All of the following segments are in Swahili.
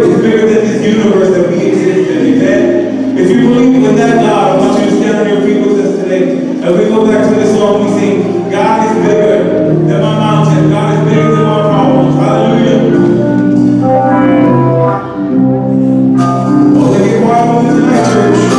is bigger than this universe that we exist in. Amen? If you believe in that God, I want you to stand on your feet with us today. As we go back to the song we sing, God is bigger than my mountain. God is bigger than my problems. Hallelujah. Oh, let me get quiet on tonight, church.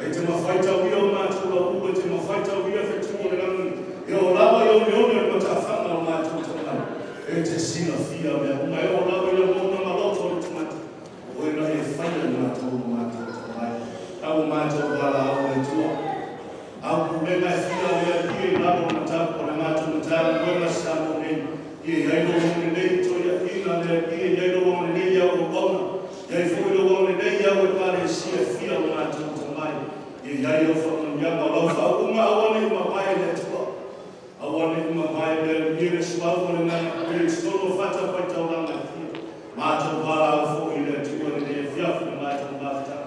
Ete mafaita wio matu la uwe te mafaita wio fe tumo le nami. Yo lava yo unione matafana macho tena ete sina fia ya mayo la wele mona maloto tumata wena efanya na tau macho tena au macho bala au etua au kubena fia ya die na matako na macho mtana kwa sababu ni ye yaino ni to ya ina na ye yaino ni ya ubona ya ifuilo ni ya wepale sia fia macho tena ye yaino from yanga lofa uma awani mabaya etua awani mabaya ile sababu na kristo fata kwa taulanga macho bala fo ile tuwa ni vya macho bafta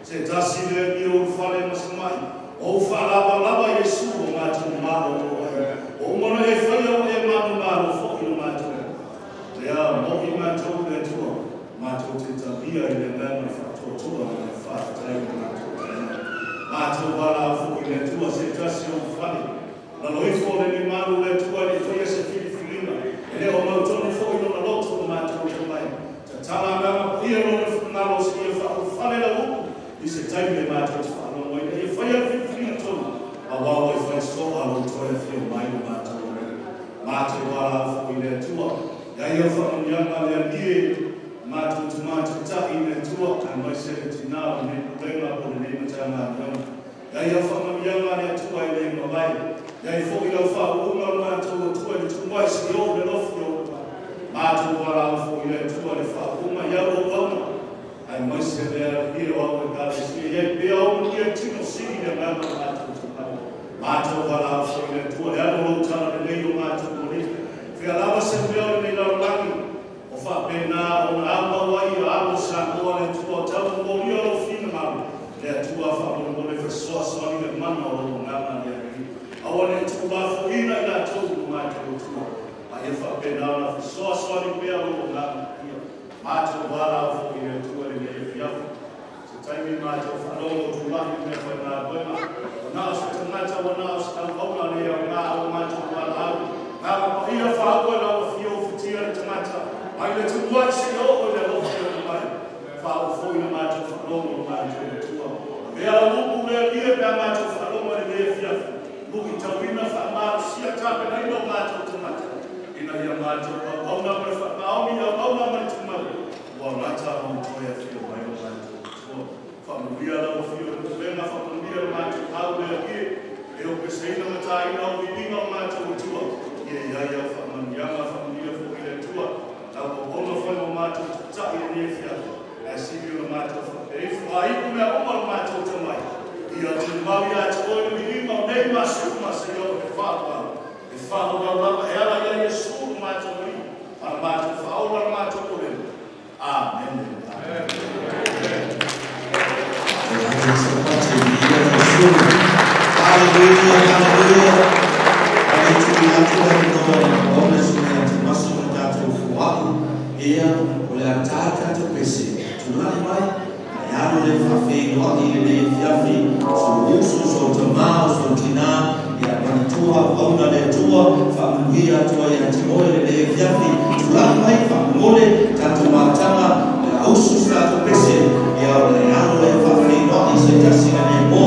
setasi ile bio ufale masamai o fala baba Yesu macho malo o mona efanya o emano malo fo ile macho ya mohi macho ile tuwa macho tetabia ile ndani fato tuwa na fata macho bala fo ile tuwa setasi ufale na loifo ni malo ile tuwa ni toya sefili leo mautono fo ino na loto macho tumai tatala ngama pia no nalo sie fa ufale la huko ise time macho tfano moja ifanya vipi to awawo ifanya so alo toya fio mai macho wala fo ile tua ya hiyo fa mnyama ya die macho tumacho ta ile tua kama sele tinao ni kulenga kwa ni mtama ngama ya hiyo fa mnyama ya tua ile mabaya ya ifo ile fa uma macho tua ni tumwa sio macho wala fo ile tuwa le fa uma ya ro kama ai moise ya ile wa kwa kasi ye pia umkie tino sigi ya ngamba macho wala fo ile tuwa ya ro tana le yo macho ni fi alaba se pia ni la rangi o fa pena on amba wa ya abo sa ko le tuwa ta mo yo lo fina ma le tuwa fa mo le fa so ni le manno ro ngamba ya awone tuwa fo ina ila tu macho tuwa ayefa pedala so ni pia lo ngamba macho wala fo ile tuwa le ya sitaibi macho falongo tumbani mefanya bwana nao sitamata wanao sitamona ni ya macho wala kama kwa hiyo fahamu na ufio ufutia tamata aile tuwa sio ole lo mbaya fahamu fo ile macho falongo macho tuwa vya Mungu ile pia macho falongo ni ya Mungu tawina fama sia tape na ile macho tamata ina ya macho au na au ya au na mtumwa wanata mtoya fio bayo macho familia la ufio tena familia macho au ya leo pesaina matai na ubinga macho mtua ye ya familia familia tua na kuona fanya macho tai ni afya asivyo macho if aibu na umar macho tamai ya tumbawi ya choni milima neema sema sio fatwa ifadwa baba yala ya Yesu macho ni macho faula macho kule amen haleluya haleluya ia oleh ataka tu pesi tunai mai ayano le fafe no ile fiafi suusu so tamao so tina ya bantua ona le tua familia tua ya timoe le fiafi tunai mai famole tatu matanga ausu sa tu pesi ya ayano le fafe no ile tasina ne bo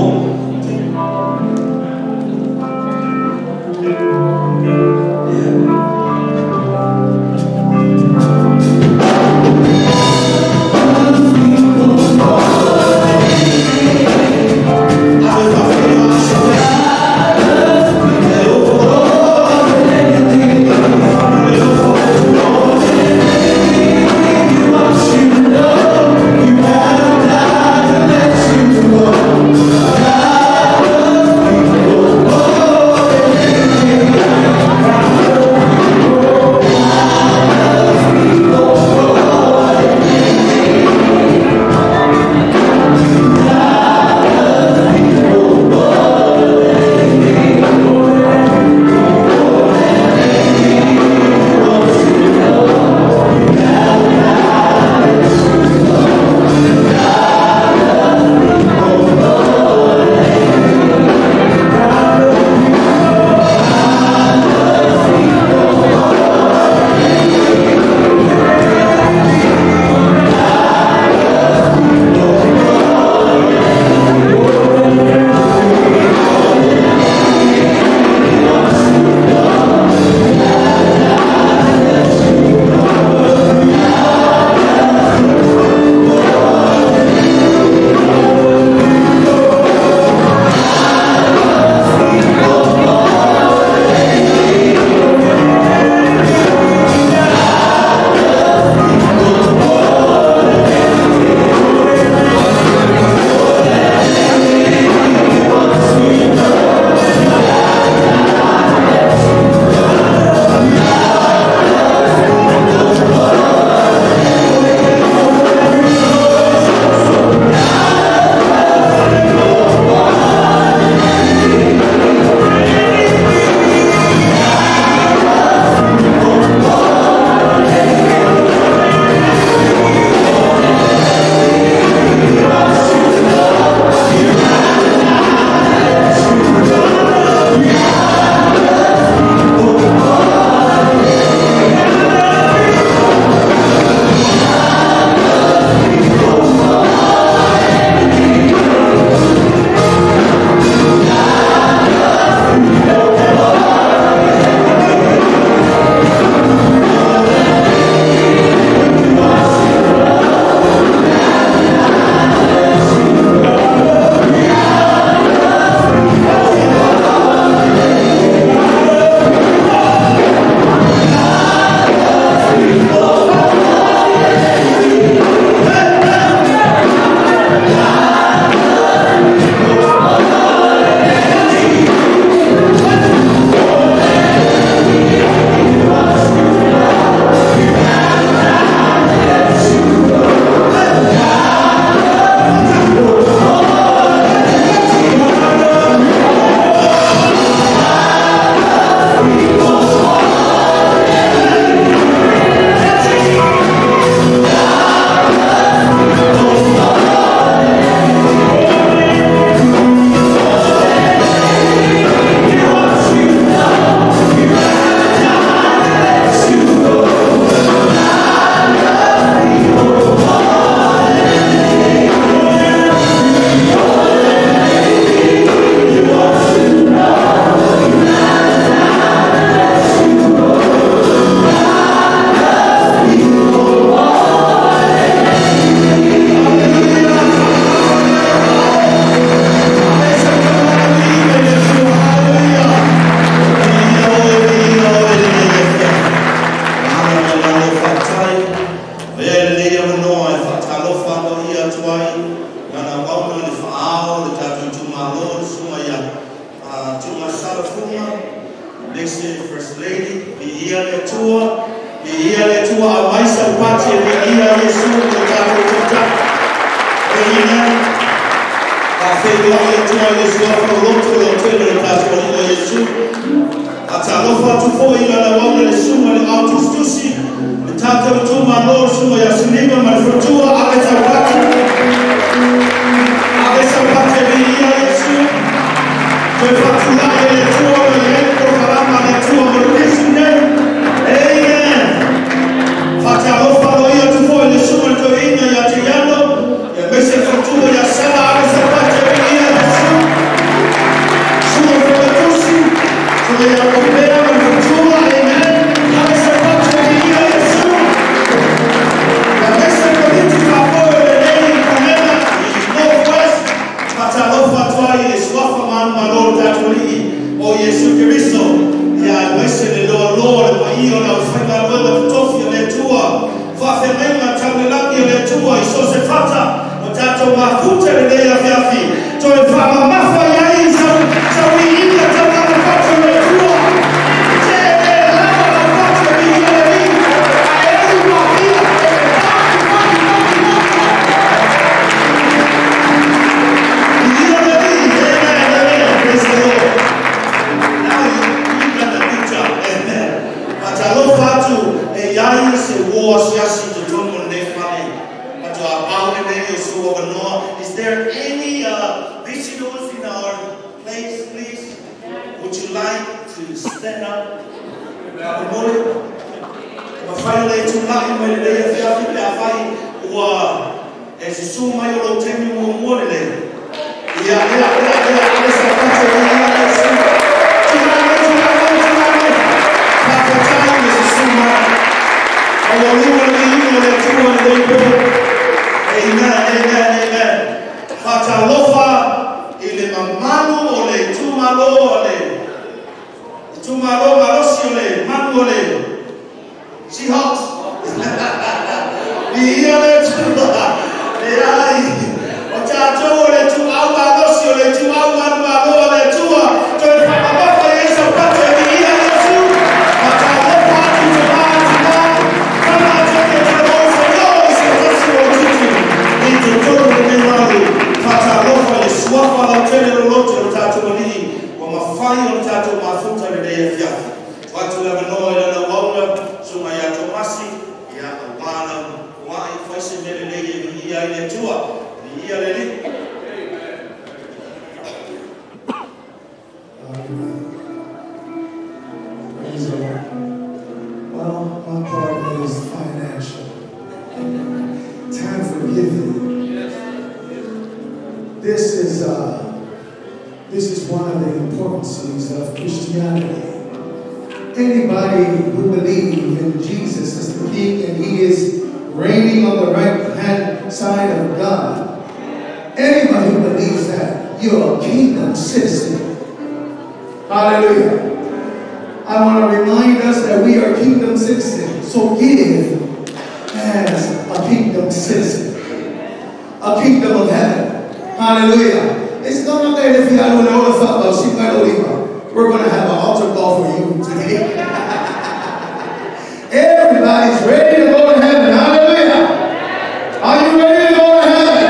First Lady, bihia letua amaisa upate bihia Yesu mutatu. Amen. Afeyo letua Yesu afoloto lotelo tatu Yesu. Atalofa tufo ila la wale Yesu wale autustusi. Mtata mtuma Lord suma ya sinima malfutua abetapate bihia Yesu. Amen. Is there any visitors in our place, please? Would you like to stand up? Finally, tonight, when they have This is one of the importances of Christianity. Anybody who believes in Jesus as the King and He is reigning on the right hand side of God, anybody who believes that, you're a kingdom citizen. Hallelujah. I want to remind us that we are kingdom citizens. So give as a kingdom citizen, a kingdom of heaven. Hallelujah. It's not that if you don't know the fuck about we're going to have an altar call for you today. Everybody's ready to go to heaven. Hallelujah. Are you ready to go to heaven?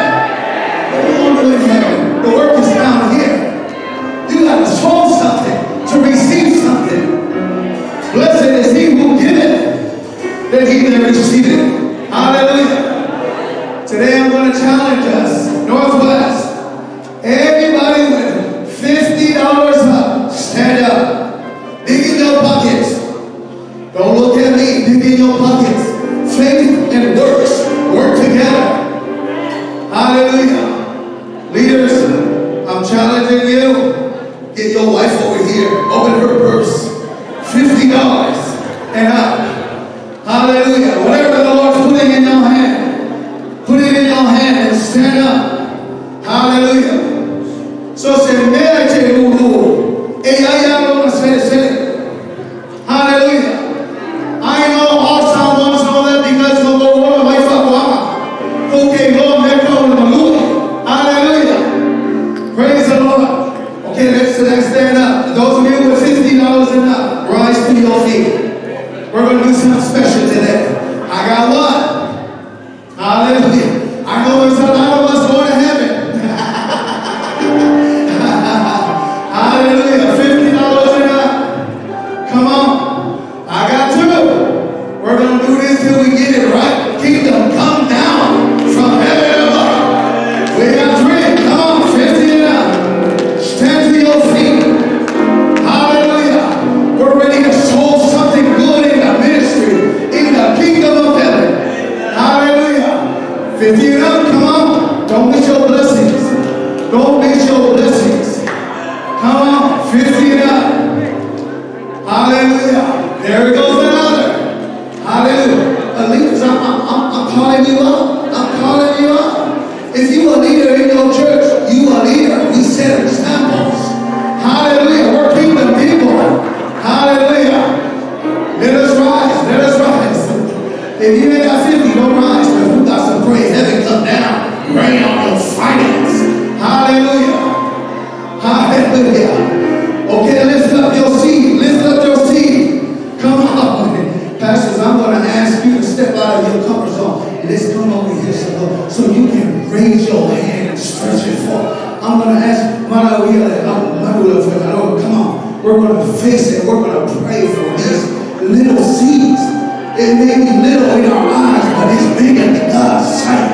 What are you going to do in heaven? The work is down here. You got to show something to receive something. Blessed is he who giveth, that he may receive it. Hallelujah. Today I'm going to challenge us, Northwest. Everybody with $50 up, stand up. Dig in your pockets. Don't look at me. Dig in your pockets. Faith and works work together. Hallelujah. Leaders, I'm challenging you. Get your wife over here. Open her purse. $50 and up. Hallelujah. Whatever the Lord's putting in your hand, put it in your hand and stand up. Hallelujah. So say, hallelujah. I know all someone know that because of the Lord, my Father. Okay, Lord, hallelujah. Praise the Lord. Okay, let's stand up. Those of you with $50 and up, rise to going to do something special today. I got one. Hallelujah. I know there's a lot of us going to heaven. Hallelujah. $50 and up. Come on. I got two. We're going to do this till we get it right. Kingdom come down from heaven above. We got three. Come on. 50 and up. Stand to your feet. Hallelujah. We're ready to sow something good in the ministry, in the kingdom of heaven. Hallelujah. 50 and up. Come on. Don't miss your blessings. Don't miss your blessings. Come on. 50 and up. Hallelujah. There goes another. Hallelujah. Leaders, I'm calling you up. I'm calling you up. If you a leader in your church, you a leader. We set examples. Hallelujah. We're kingdom people. Hallelujah. Let us rise. Let us rise. If you ain't got 50, don't rise. Because we got some praise. Heaven come down. Rain on your finance. Hallelujah. Hallelujah. Okay, lift up your seed. Lift up your seed. Come on. Pastors, I'm going to ask you to step out of your comfort zone. Let's come over here so you can raise your hand and stretch it forth. I'm going to ask come on. We're going to face it. We're going to pray for these little seeds. It may be little in our eyes, but it's big in God's sight.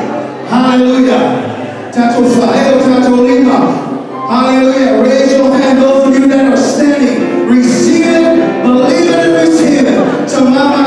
Hallelujah. Tato Fael, Tato Lima. Hallelujah. Raise your hand, those of you that are standing. Receive it, believe it, and receive it. Tomorrow,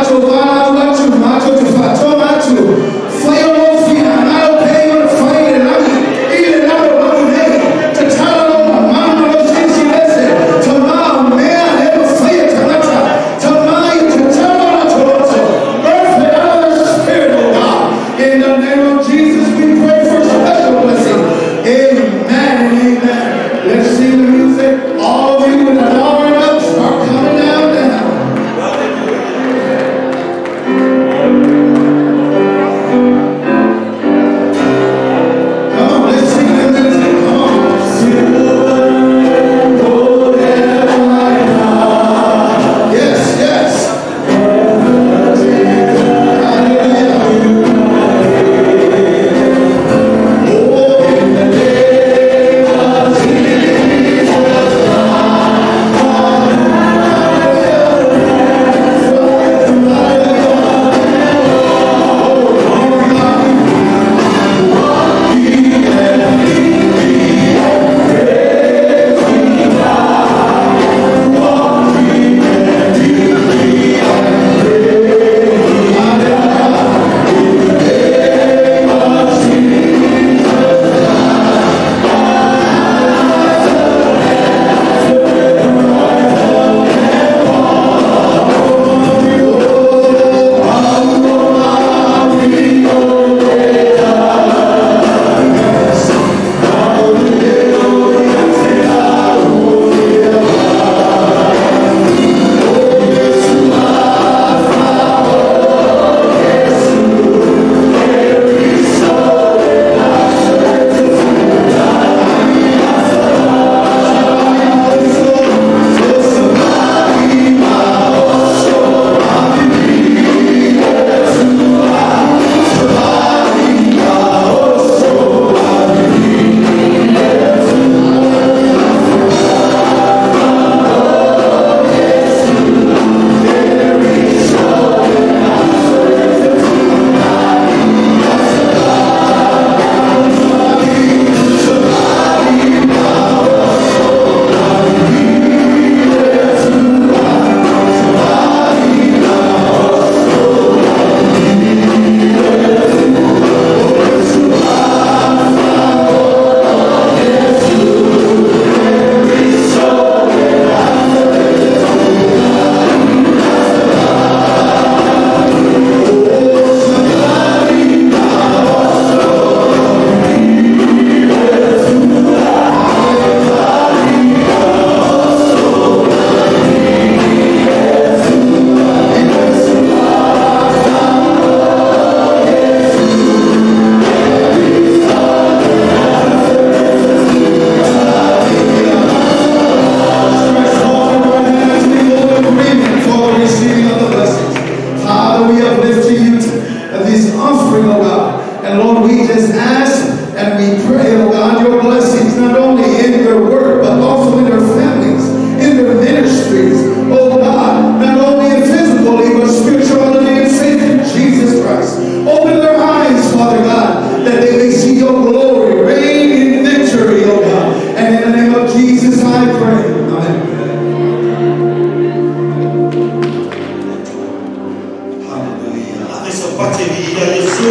pate via Yesu.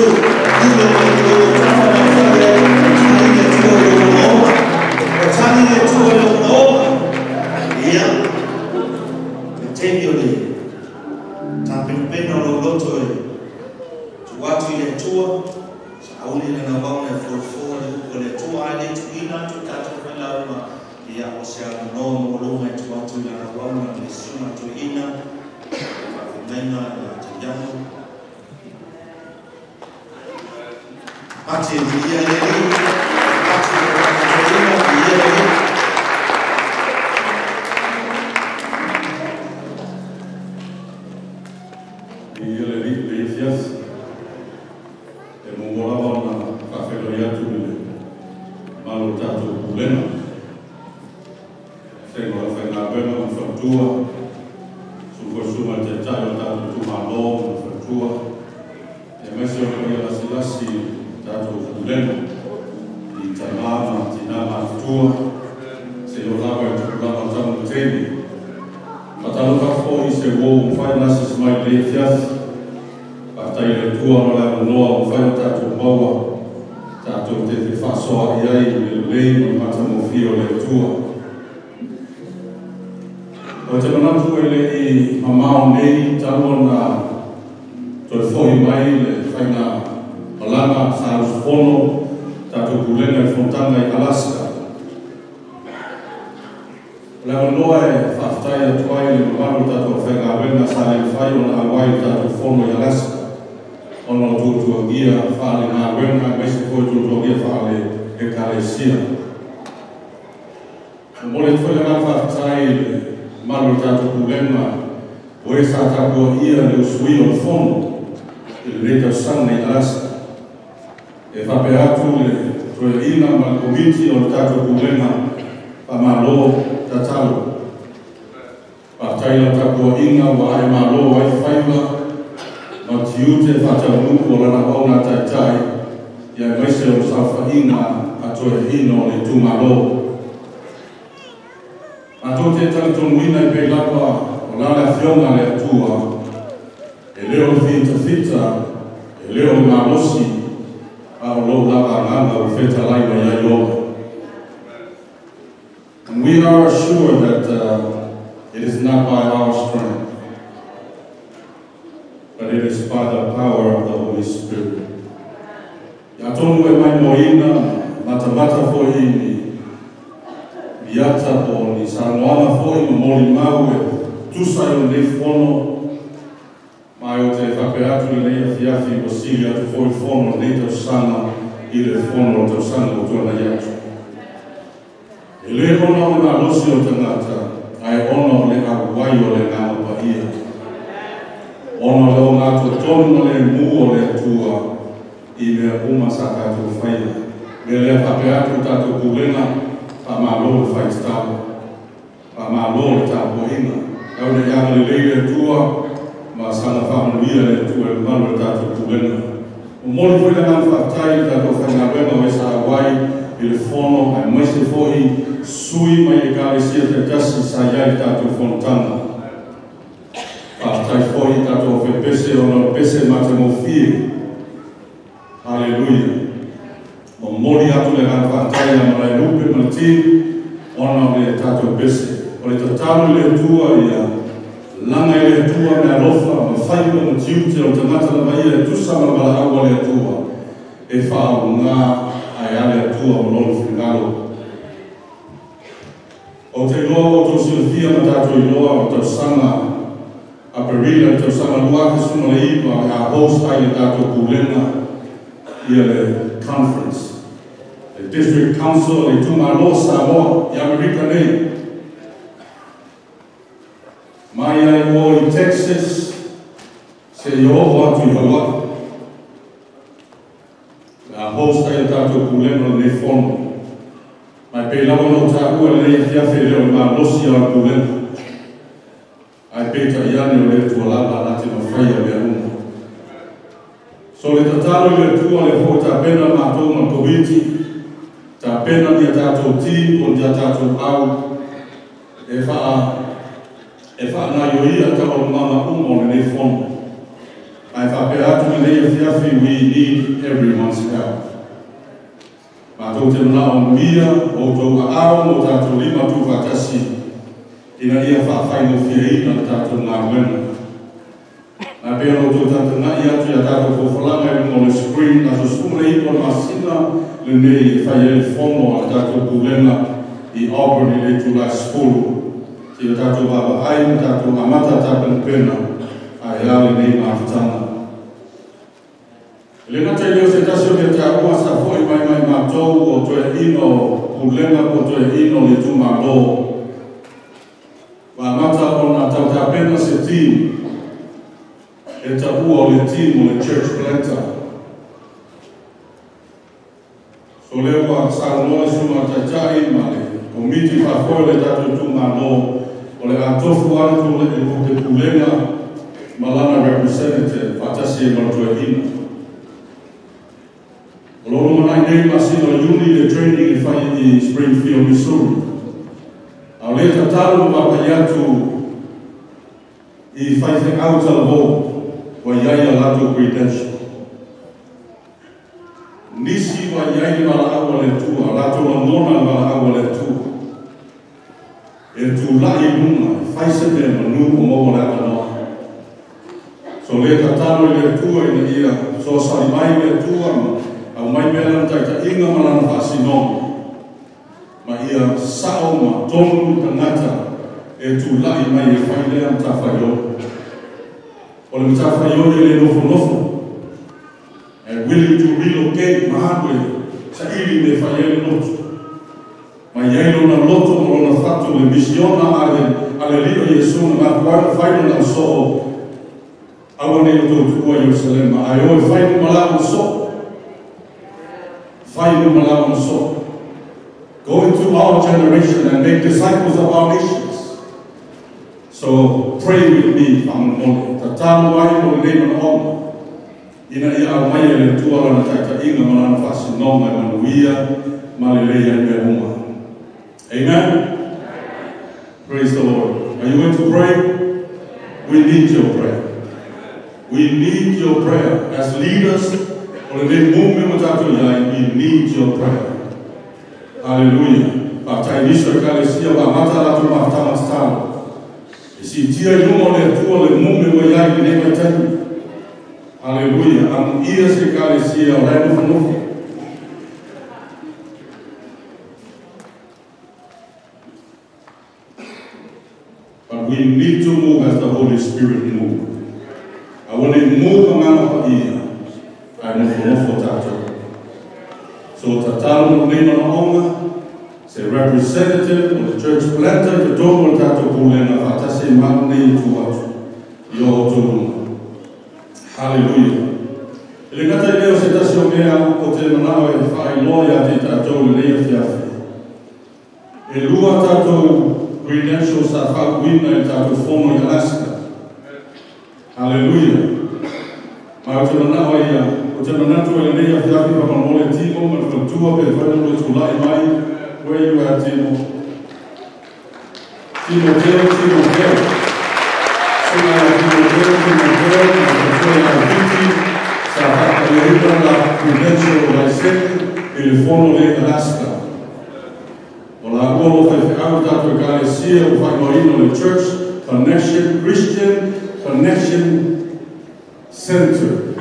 Mungu tafadhali tani yetu leo. Tani yetu leo. Ya. Tendo le. Tapempena loloto watu ile tua auli na nabao na forfora kule tua ile tuina tutatofanya uma ya oceano no volume tu watu na nabao na misuma tuina kumena na tijano ati dia ile ati e fa na yo ia ta o mama umo ne fono ai fa pe atu we need everyone's help. Mātou te mana o mia, o tau ao, o tātou lima tu whakasi. Ina ia whawhaino whiaina tātou ngā mena. Nā pēr o tau tātou ngā ia tu ia tātou kōwhalanga i mo le screen, nā so sumre i kona masina, le nei e whai e whono a tātou kūlenga i Auburn i le tūlai skolu. Ti a tātou baba ai, tātou amata tātou pena, a e ale nei māwhitanga. Le ngata leo se tasio ke te aua sa foi mai mātou o toe ino kulenga o toe ino le tu malo. Wa mata o na tau ta pena se team e ta ua o le team o le church planter. So leo wa sa loa suma ta chai ma le komiti fa foi le tatu tu malo o le atofu anu le te kulenga malana representative fatasi e martoe ino. Loro manai nei masino uni le training e fai in Springfield, Missouri. Au le tataru wapaiatu i fai te auta lavo wa iai a lato credential. Nisi wa iai mala awa le tua, lato la nona mala awa le tua. E tu lai nunga, fai se me manu o momo le anoa. So le tataru le tua ina ia, so sari mai le tua au mai mea tai ta inga malana whaasino. Ma ia sao ma tonu tangata e tu lai mai e whailea mta whaio. O le mta whaio e le nofo nofo. And willing to relocate mahadwe sa ili me whaile lotu. Ma iailo na loto mo na fatu le misiona ale rio Yesu na whaile na so awane o tō tua Jerusalem. Ai o e whaile malamu so. Go into our generation and make disciples of our nations. So pray with me, Whamamole. Tatanu wai o le nema na oma. Ina ia au mai e le tua lana taita inga malana whasino mai manuia ma le leia i mea uma. Amen? Praise the Lord. Are you going to pray? We need your prayer. We need your prayer as leaders. We need your prayer. Hallelujah. Bapta inicio ekalesia wa mata la tu mafta mastalo. Si tia yumo le tua le mume wa yai ne matani. Hallelujah. Am ia se ekalesia wa no. But we need to move as the Holy Spirit moves. I want to move among our ears. So Tataru Nina Oma, say representative of the church planter, the Tomo Tato Pulena, Fatasi Magni to what? Your Tomo. Hallelujah. Elegata Leo Setasio Mea, Otemanao, and Fai Loya Titato, Lea Fiafi. Elua Tato, credentials are found winner in Tato Fomo, Alaska. Hallelujah. Mautemanao, o te manatu e nei a whiapi pa manole timo, ma whatua pe whainolo tu lai mai, where you are Timo? Timo Teo. Suna e Timo Teo, ma whatua e a viti, sa haka e hibra la credential o Laiseki, e le fono le Alaska. O la olo whai au tatu e kalesia o whainoino le Church Connection, Christian Connection Center.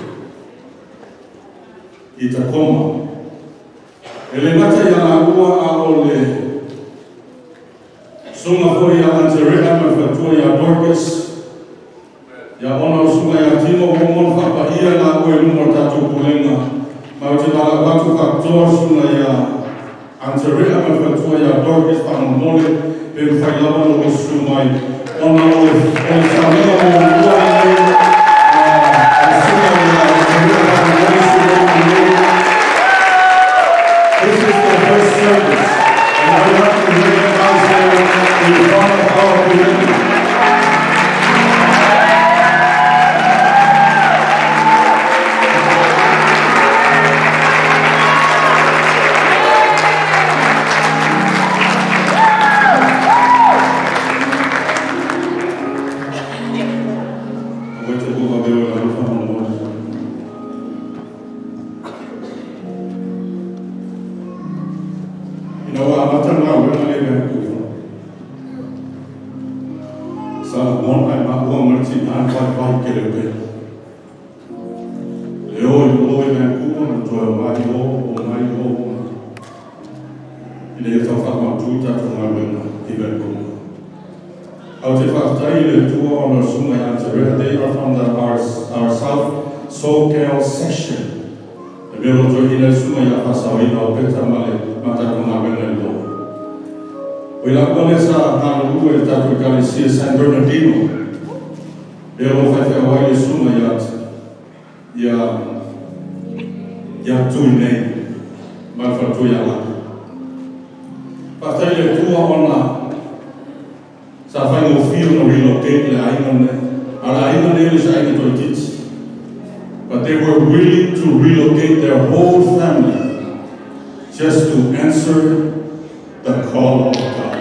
I Tacoma. E le mata ia la ua a o le sunga hoi a Anterea ma whatua ia Dorcas. Ia ona o sunga ia Timo Momon whapa ia la ua e numor tatu pulenga. Ma o te wala watu whaktoa sunga ia Anterea ma whatua ia Dorcas whanamole pe whailawa o sumai. Ona o samea o ua This is the first service, and I would like to recognize them in front of our community. I went to move a bit with a nan vai ke le pe. Le o lo e na ku na to mai o mai o. Ile fa fa ma tu ta to ma ben ki ben ko. Au te fa tai le tu o no sunga ya te re they are from our South SoCal session. E me lo to ile sunga ya fa sa ina o peta male mata ko na ben lo. O la conesa a lu e ta to Galicia San Bernardino. E lo fa fa wa ile sunga ya tu ne ma fa tu ya la. Pastor le tua ona sa fai no fio no relocate le aina ne ala aina ne le sai to teach, but they were willing to relocate their whole family just to answer the call of God.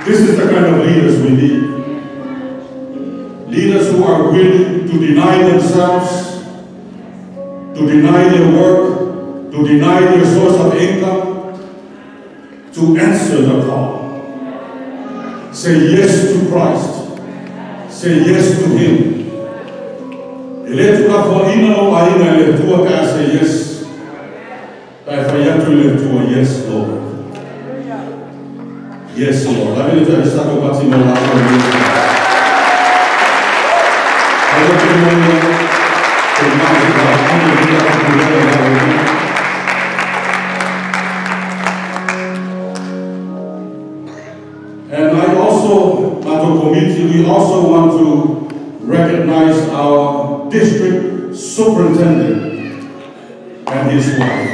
This is the kind of leaders we need. Leaders who are willing to deny themselves, to deny their work, to deny their source of income, to answer the call. Say yes to Christ. Say yes to Him. Eletua for ina o aina eletua ka say yes. Tai fayatu eletua yes Lord. Yes Lord. La verità è stato patimo la and I also, as a committee, we also want to recognize our district superintendent and his wife.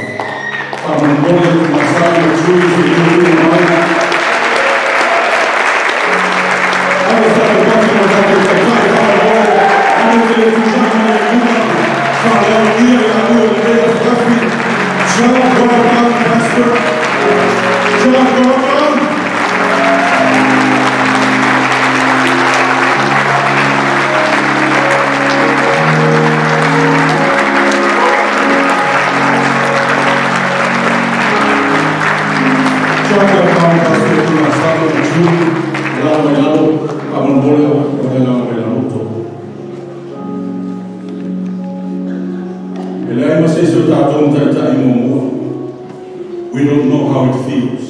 We don't know how it feels.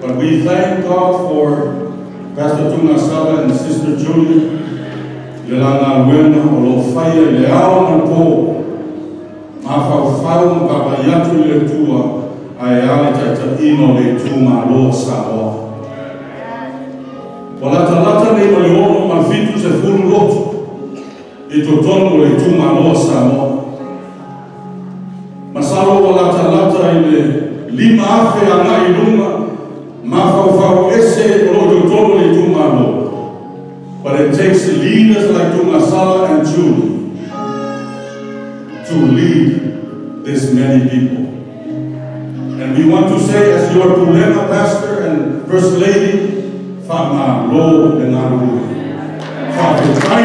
But we thank God for Pastor Tunga Sala and Sister Julie. Yelana Wena, Olofaya, Leao, and Po. Mafau, Papayatu, Letua, Ayalita, Ino, Letuma, Lo, Sawa. Lata, ne Maleono, Mafitu, Sefulu, Lot. Itotono, Letuma, Lo, Sawa. Masalo lata ile lima afe ana iluma mafau ese rodo todo le tumalo. But it takes leaders like Tumasala and Julie to lead this many people. And we want to say, as your Pulema pastor and First Lady, Fama Lo and Aru, Father, try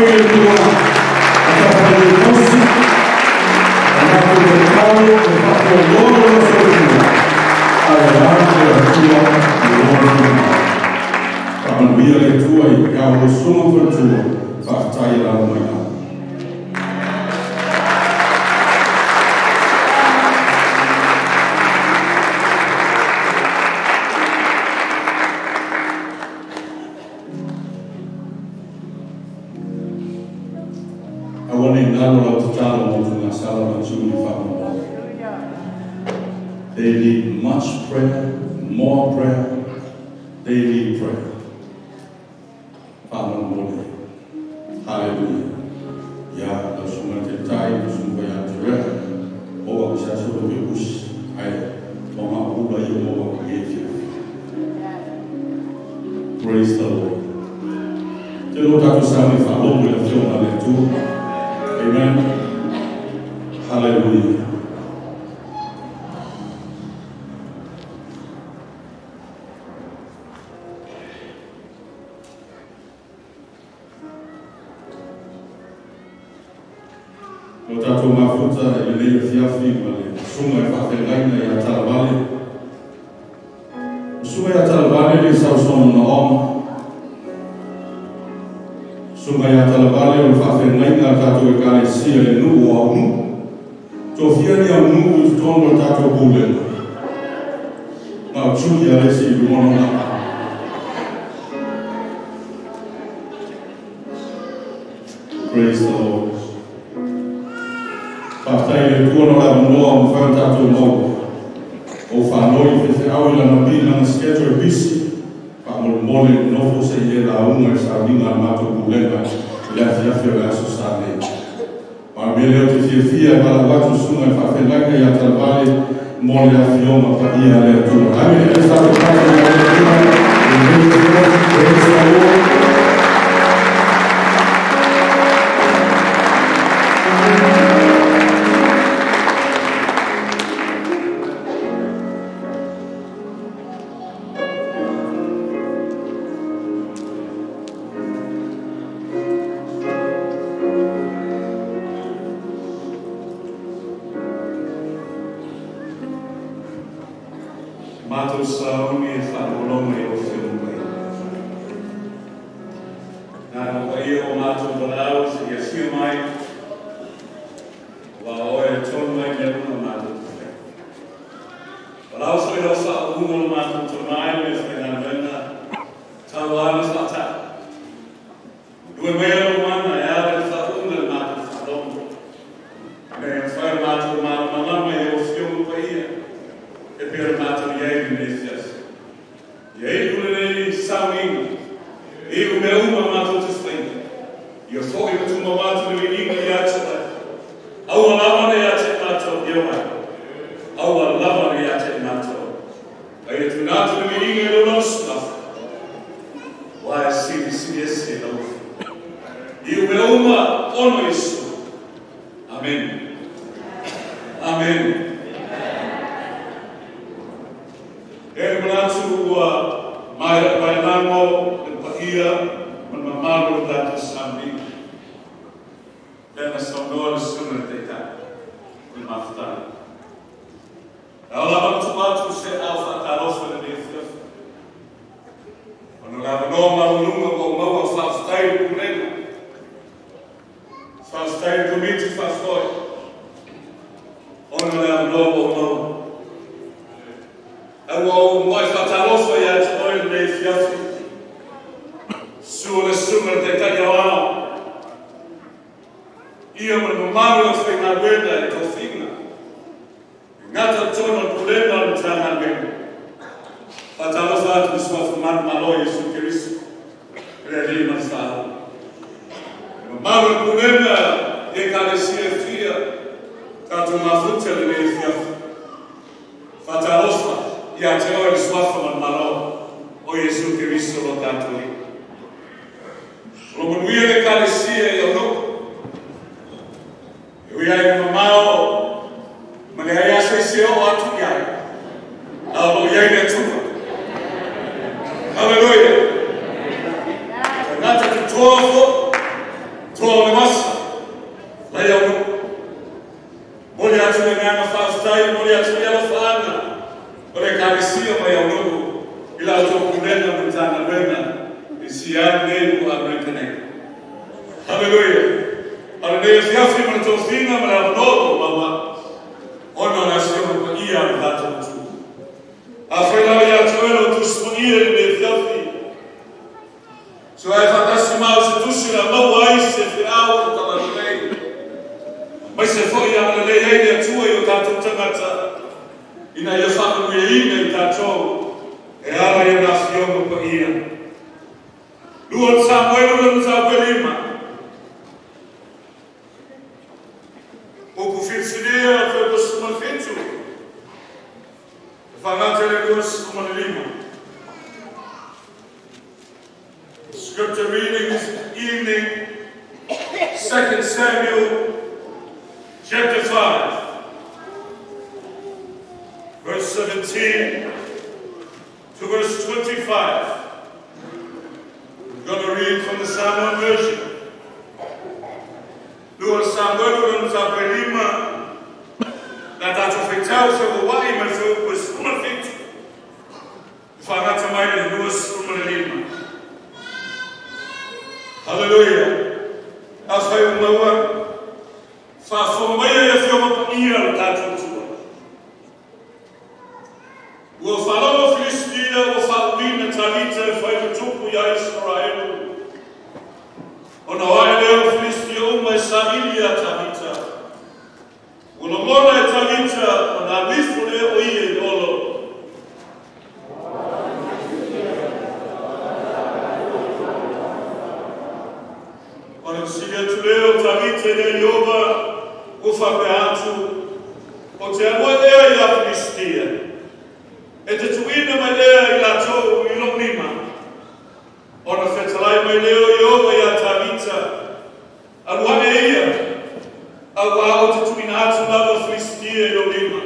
They need much prayer, more prayer. They need prayer. Hallelujah. Ya, los humanitarios, los humanitarios, o se hace lo que bus, toma uba y uba Praise the Lord. Te lo dato sami falou pela fiona leitura. Amen. Hallelujah. o tātou mafuta e lei fiafi ma le sunga e whawhengaina i a Talavale. Sunga i a Talavale le sausono na oma. Sunga i a Talavale o whawhengaina tātou e kare sia e nuku o au nuku. Tō whiani au nuku i tono tātou pūlenga. Ngā tūki a resi i mono naka. Praise the Lord. Whaktai e tuono la noa o mwhau tātou mau. O whanoi whewhi au ila na bina na schedule bisi. Whamol mole nofo se i e la unga e sa ringa mātou kulenga. Lea fiafia o aso sa nei. Ma me leo te fiafia para watu sunga e whawhengaika i a Talavale. Mole a fioma pa ia lea tua. Hame e sa te pāta i a lea tua. Praise the Lord. Scripture reading this evening, 2 Samuel chapter 5, verse 17 to verse 25. I'm going to read from the Samuel version. Lord Samuel tapelima na tatu fitau se wai ma se ko suma fit fa na tamai le no suma lima. Hallelujah. Asai umawa fa somaya ya se mo ia tatu tua. Wo falo Filistia wo falwina talita fa tupu ya Israel. Ona wale o Filistia uma Samaria talita. Ona mona talita ona bifule o ie olo. Ona siga tuleo talita ya Yoba ufa peatu o te amoe ya Filistia. E te tuina mai lea I lato I lomima. Ona fetalai mai leo Yoba ya Tabita. Aluane ia. Awa o te tuina atu lava Filistia I lomima.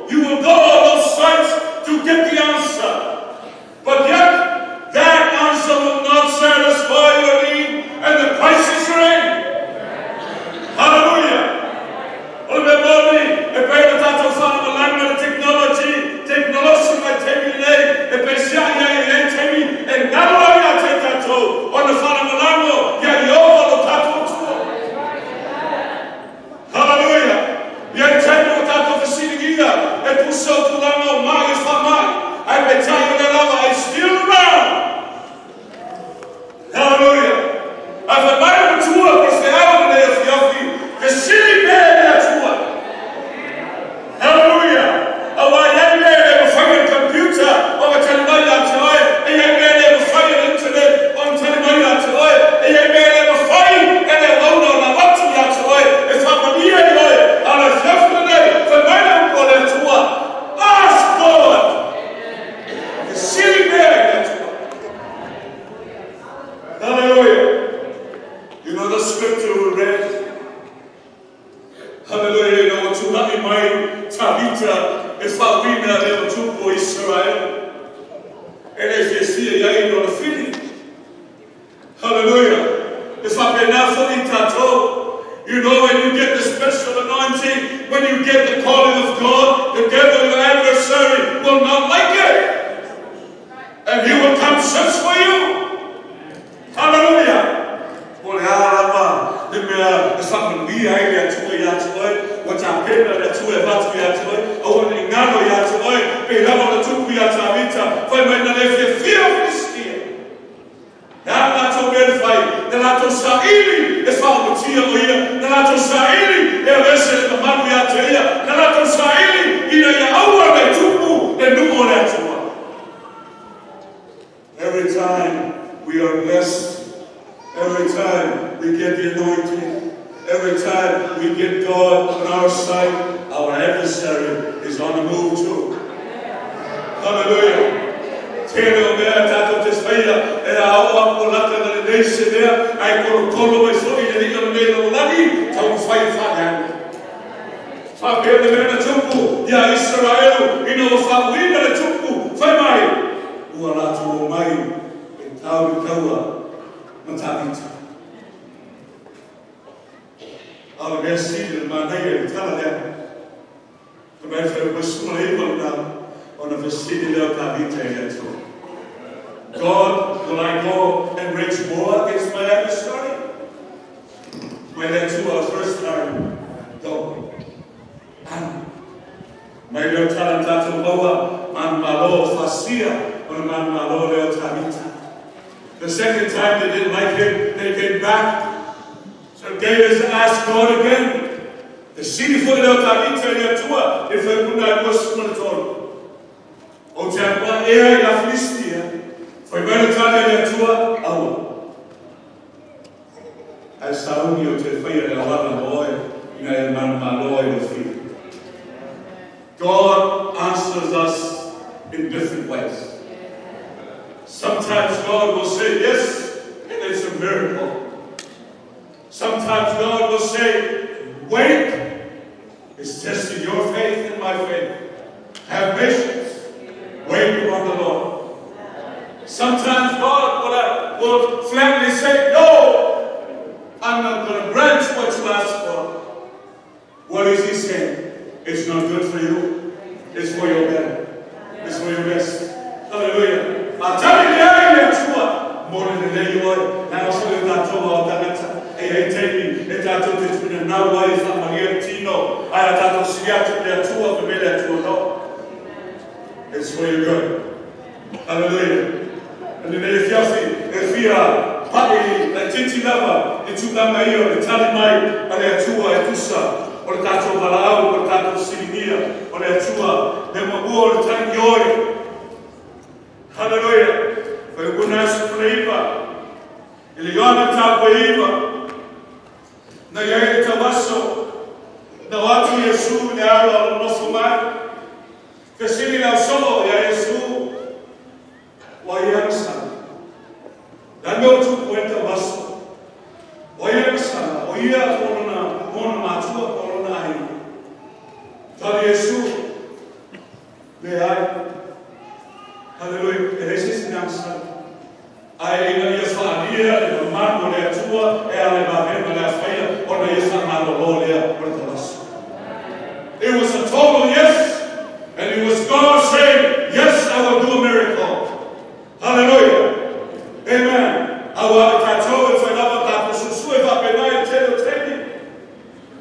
You will go on those sites to leo tupo Israel. And as you see, you ain't gonna feel it. Hallelujah. If I've been out for it, you know, when you get the special anointing, when you get the calling of God, the devil, your adversary, will not like it. And he will come search for you. Hallelujah. Every time we are blessed, every time we get the anointing, every time we get God on our side, our adversary is on the move too. Hallelujah. Tēnei mea tātou te whaia, e aoa ko laka na nation there, ai koro kolo mai so i rika me no lagi, tau whai whai. Whapea mea na tupu, ia Israel, ina o whawina na tupu, whai mai. Ua rātu o mai, e tau i kaua, na tāwita. Awa mea sīdera mānei e tala lea. Ka mea whai wasuma e wala on a vestibular habitator. God, will I go and reach war against my adversary? When that to our first time, go. And my little talentato boa, man malo facia, or man malo leo tabita. The second time they didn't like him, they came back. So David asked God again. The city for leo tabita leo tua, if I could not was monotone. O te akwa ea I a Filistia, foi mera tāne lea tua, aua. Ai saungi o te whaia lea wana moe, ina e man maloe o whia. God answers us in different ways. Sometimes God will say yes, and it's a miracle. Sometimes God will say, wait, it's testing your faith and my faith. Have patience. Wait upon the Lord. Sometimes God will flatly say, no, I'm not going to grant what you ask for. What is he saying? It's not good for you. It's for your better. It's for your best. Hallelujah. I'll tell you the more than the day you are. Now, so you got to all that. Hey, tell me, it's not to the now wife and Maria Tino. I had to see out to the two of the middle to know. It's for your good. Hallelujah. And then if you are partly like Titi Lava, it's too long, it's telling my, and they're too, I do so, or that's over out, or that's Sinia, or they're too, they were more time joy. Hallelujah. For a good nice flavor. Iliona Tapoiva. Nayay Tabaso. The Watu Yesu, the Arrow, no Fumai. Kasi na so ya Yesu wayansa. Dando tu kwenta baso. Wayansa, oia korona, mona matua korona ai. Tadi Yesu le ai. Hallelujah. Eres sinansa. Ai ina Yefalia, le marco le tua e ale bavema le faia, ona Yefana lolia por baso. It was a total yes. And it was God saying, yes, I will do a miracle. Hallelujah. Amen.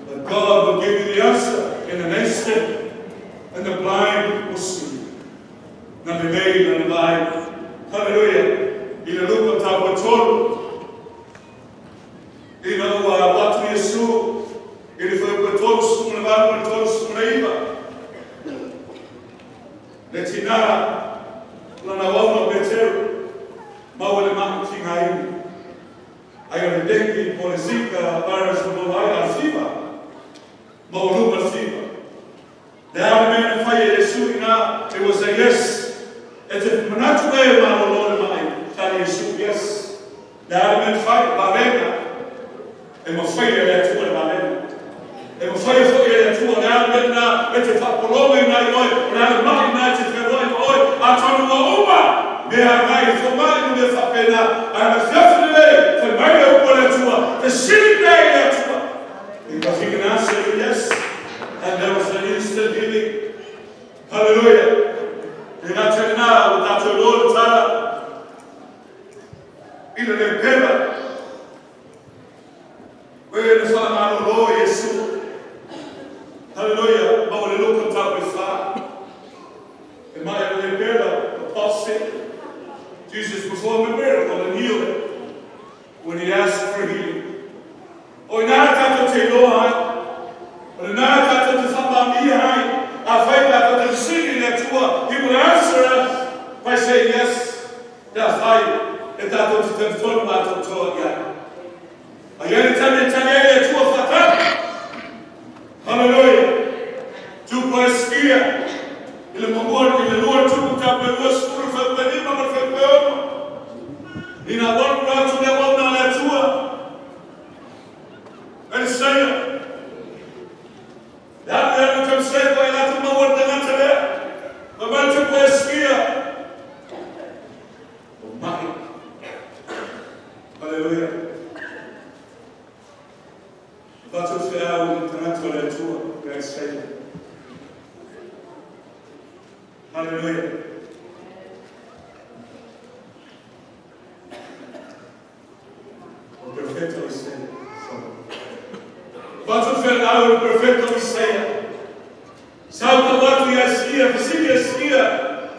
But God will give you the answer in an instant. And the blind will see. Na the day and the blind. Hallelujah. In a look at our told. You know what we assume. If we told soon about told soon. Letina, lana wama beteru, mawale makuting aini. Ayo dengue, polizika, virus, mawai fever, mawluma fever. The man fire Yesu ina, it was a yes. It's a manatuwe malolole mai, tali Yesu yes. The man fight bavena, and my fire that to bavena. And my fire for you that to an album, it's a papolome night, and I'm not Mea mai, for mai nu fa pena. Ana fiafile, for mai le upole tua. The city day tua. Because he can answer you yes. And there was an instant healing. Hallelujah. In that now, without your Lord, Tara. In the pena. Where the Father of Lord Jesus. Hallelujah. But when you look on top of his fire. In my the apostle. Jesus performed a miracle and healed it when he asked for healing. O inataka te loa, o inataka te whamamia, a whaitaka te singing that he will answer us by saying yes, that's right, and that was the full matter of toa again. A yeni tane tane tua whata. Hallelujah. Tu poeskia, ile mamor, ile lua tu tape was full of in a one round to the one on tour and say that we can say by that no one than today but man to play here oh my hallelujah but to say I will turn to the tour guys say hallelujah. Perfecto Isaia. Quanto ferrao perfetto Isaia. Salta quanto Isaia, vicino Isaia.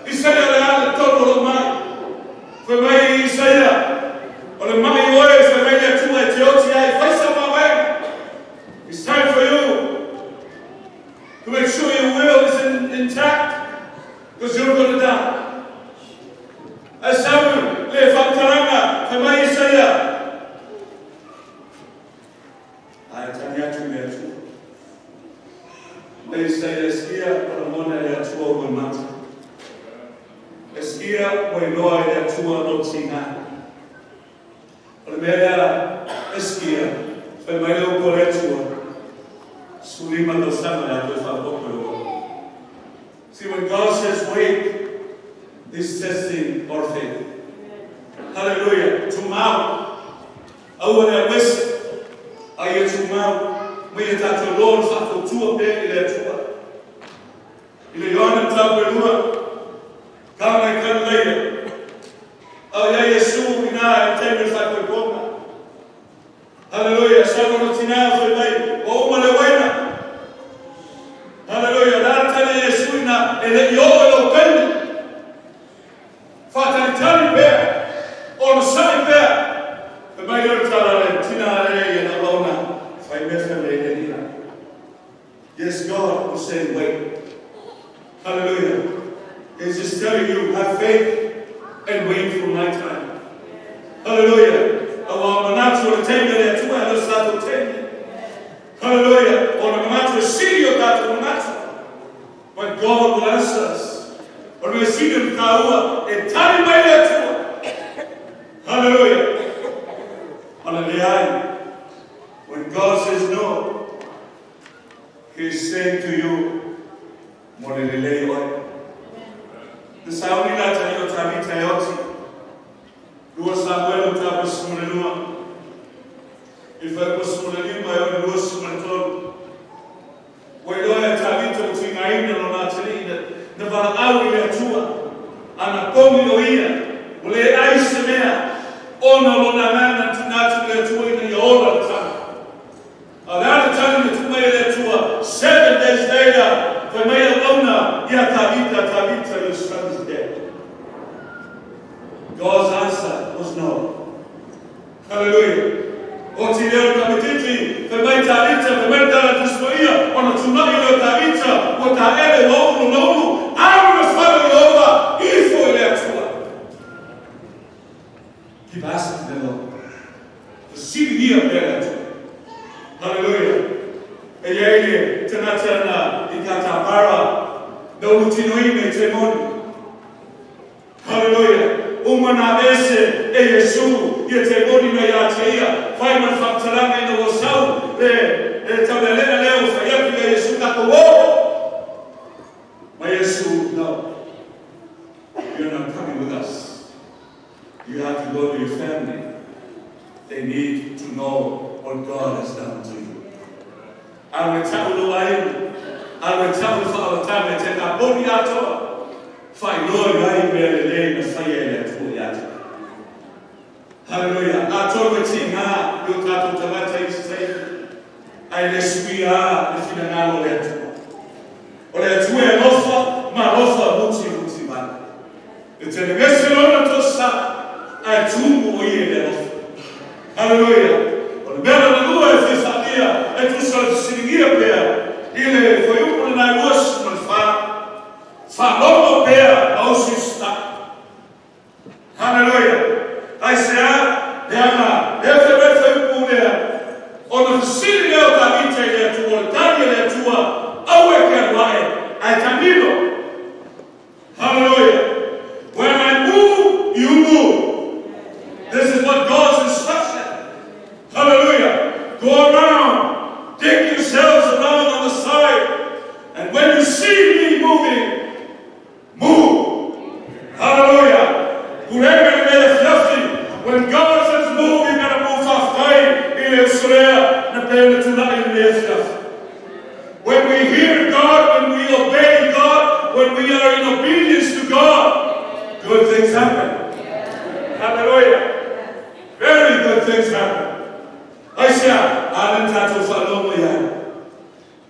Isaia reale todo ormai. Foi mai Isaia. Ormai ora foi mai a tua Etiópia e faz uma bem. It's time for you to make sure your will is intact because you're going to die. Asamu le fantaranga foi mai Isaia. They say, Eskia, Ramona, Yatua, Wimata. Eskia, Wailoa, Yatua, Notina. Primera, Eskia, Femelo, Coretua, Sulima, Dosana, Yatua, see, when God says wait, this testing our faith. Hallelujah. To mount. I want to miss. I get to mount. May that the Lord for two day in the tour. In the yard of come I come later. Oh, yeah, Yesu, Ina, and 10 years like we go. Hallelujah. Sabono Tina for me. Oh, Malawena. Hallelujah. That tell Yesu, Ina, and let your open. Father, tell me bear. Or Sunny bear. The mayor tell Tina, and Alona. Yes, God was saying, wait. Hallelujah. It's just telling you, have faith and wait for my time. Hallelujah. Our natural tender that you have us to tender. Hallelujah. Or a natural city of that or natural. But God will answer us. Or we see them kaua and time by that. Hallelujah. Hallelujah. When God says no, He is saying to you, Molelele. The Saudi Latino Tabita Yoti, Lua Samuel Tabas Mulenua. If I was Mulenima, I was Sumaton. When I Tabita between Aina and Natalina, the Valawi Tua, and a Pominoia, Ule Isemea, Ona Lonana, Natina Tua in the older time. Around the time that you made it to 7 days later, for me alone, Tabita, your son is dead. God's answer was no. Hallelujah. Otileo Tabititi, for me Tabita, for me Tabita, on a tsunami of Tabita, what I ever know, I will follow you over, if for that. Keep asking the Lord. The city here, better. Hallelujah. Eyeye tena ikatapara na utinoime temoni. Hallelujah. Umana ese Yesu yetemoni na yatia. Faima faktaranga ina wasau tabelena leo fayapi ya Yesu kakowo. My Yesu, no. You're not coming with us. You have to go to your family. They need to know what God has done to you. I will tell you I will tell you for all the time. I take a body out of fight Lord, I will lay the fire to you. Hallelujah. I told you, Tina, you got to Tamata is saying, I let we are if you know that. Or that's where Lofa, my Lofa, Muti, man. It's a vessel on to stop. I too will hear. Hallelujah. But better than who is this idea, and to sort of sitting here, Ile for you when I was my father pair also stuck. Hallelujah. I say, Yama, there's a better there. On the city of Davite to what Daniel to why I can live. Hallelujah. When I move, you move. This is what God's instruction. Hallelujah. Go around. Take yourselves around on the side. And when you see me moving, move. Hallelujah. When God says move, you gotta move off time. When we hear God, when we obey God, when we are in obedience to God, good things happen. Hallelujah. Very good things happen. I say,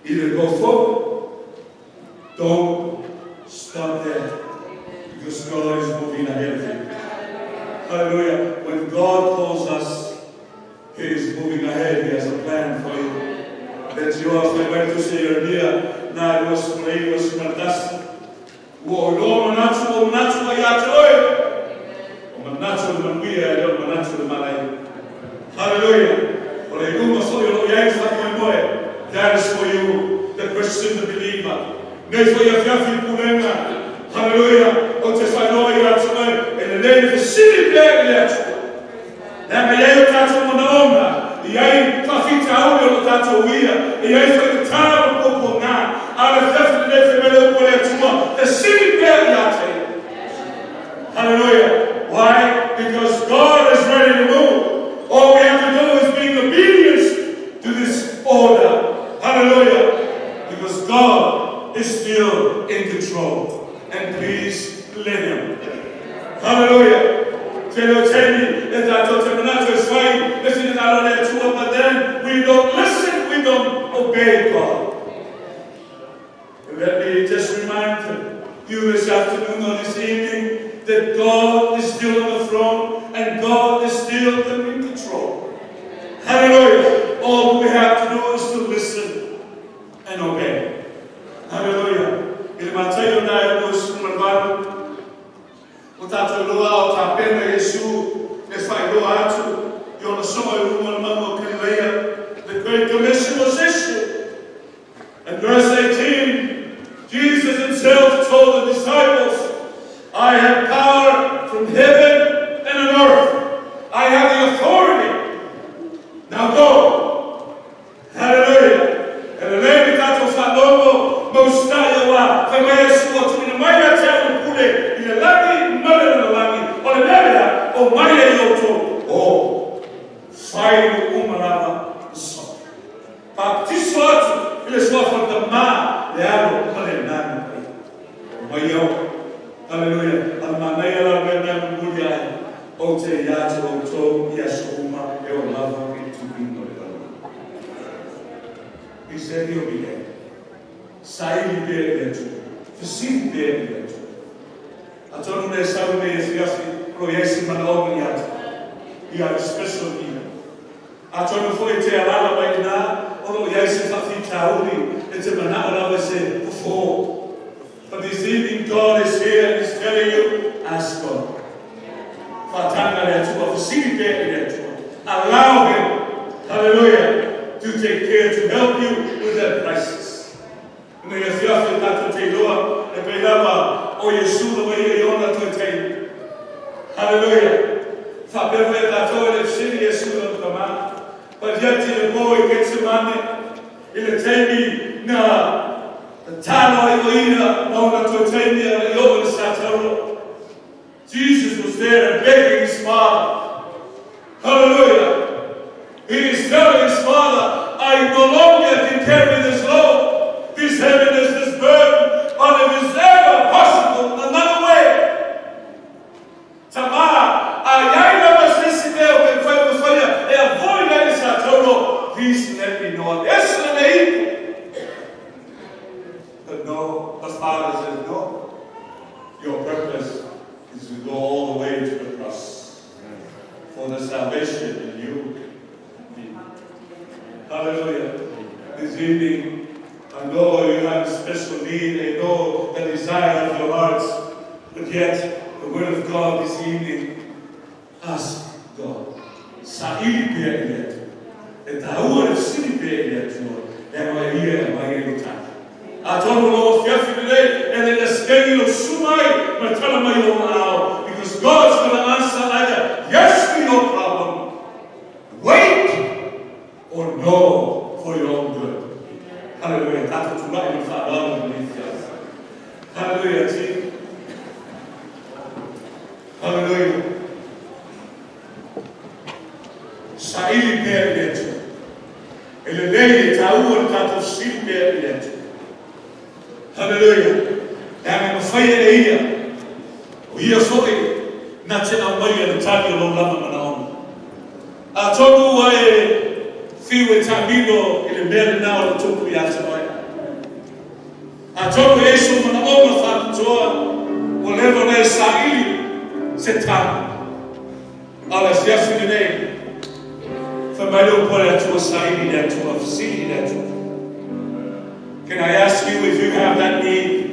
either go forward, don't stop there, because God is moving ahead of you. Hallelujah. When God calls us, He is moving ahead. He has a plan for you. That you are going to say your dear. Now it was praying, was fantastic. Lord, natural hallelujah. That is for you, the Christian, the believer. Hallelujah. In the name of the city, e aí fazia algo no tato ia e aí foi o taro pouco na a reflexão desse melhor coletivo the city there. Hallelujah. Why? Because God is ready to move. All we have to do is be obedient to this order. Hallelujah. Because God is still in control. And please let Him. Hallelujah. Tell me that I is fine. Listen to that, but then we don't listen, we don't obey God. Let me just remind you this afternoon or this evening that God is still on the throne and God is still in control. Hallelujah. All we have to do is to listen and obey. Hallelujah. In Matthew 9, verse 1. O tato loa o ta pena Yesu e fai loa atu I ona soma I uma mamo keleia. The Great Commission was issued. And verse 18, Jesus Himself told the disciples, I have power from heaven and on earth. I have the authority. Now go. Hallelujah. And the name tato fa logo mostaia wa fa mai Yesu o tu mai ata pule I lagi o Maria Yoto, oh, fai umarava so. Baptizo, ele só foi da má, lealo, palenani. Maio, aleluia, almanaia la vena mulia, o te yato, o to, yasuma, eu lavo e tu vindo. He said he'll be there. Sai libere tu, fisi libere tu. A todo mundo sabe me esse Proiesi Manaomiat, he had a special need. I told him for it to allow right now, although Yesi Fafitauli, it's a Manala say before. But this evening, God is here and is telling you, ask God. Allow Him, hallelujah, to take care, to help you with that crisis. And then if you have to take Lord, the Belava, or Yeshua, the way you want to take. Hallelujah. Sapeva da toda a city Yeshua Tama. But yet the boy gets the money. Ele tem na tano ioina no na to tem na yoga sataro. Jesus was there begging His Father. this evening, I know you have a special need, I know the desire of your hearts, but yet the word of God this evening, ask God. Sa'ili pia iletu. E taua e sili pia iletu, Lord. E mai ia e mai e utaki. A tono lo fiafi today, and then the skengi lo sumai, ma tala mai o mao. Because God's going to answer either yes to your problem, wait, or no for your own good. Hallelujah. Tato tulai ni whaarau ni whiawhi. Hallelujah, team. Hallelujah. Sa'ili pia iletu. Ele lei e taua tato sili pia iletu. Hallelujah. Dame mawhaia e ia. O ia fo'i na te au mai a tani o lo lama manaona. A tonu ai fiu e tamino i le mea nao le tupu i ata mai. A tonu e so manaona whātutoa o lewa nei sa'ili se tani. Ala siasu ni nei. Whamaido pore atua sa'ili le atua, fasili le atua. Can I ask you if you have that need?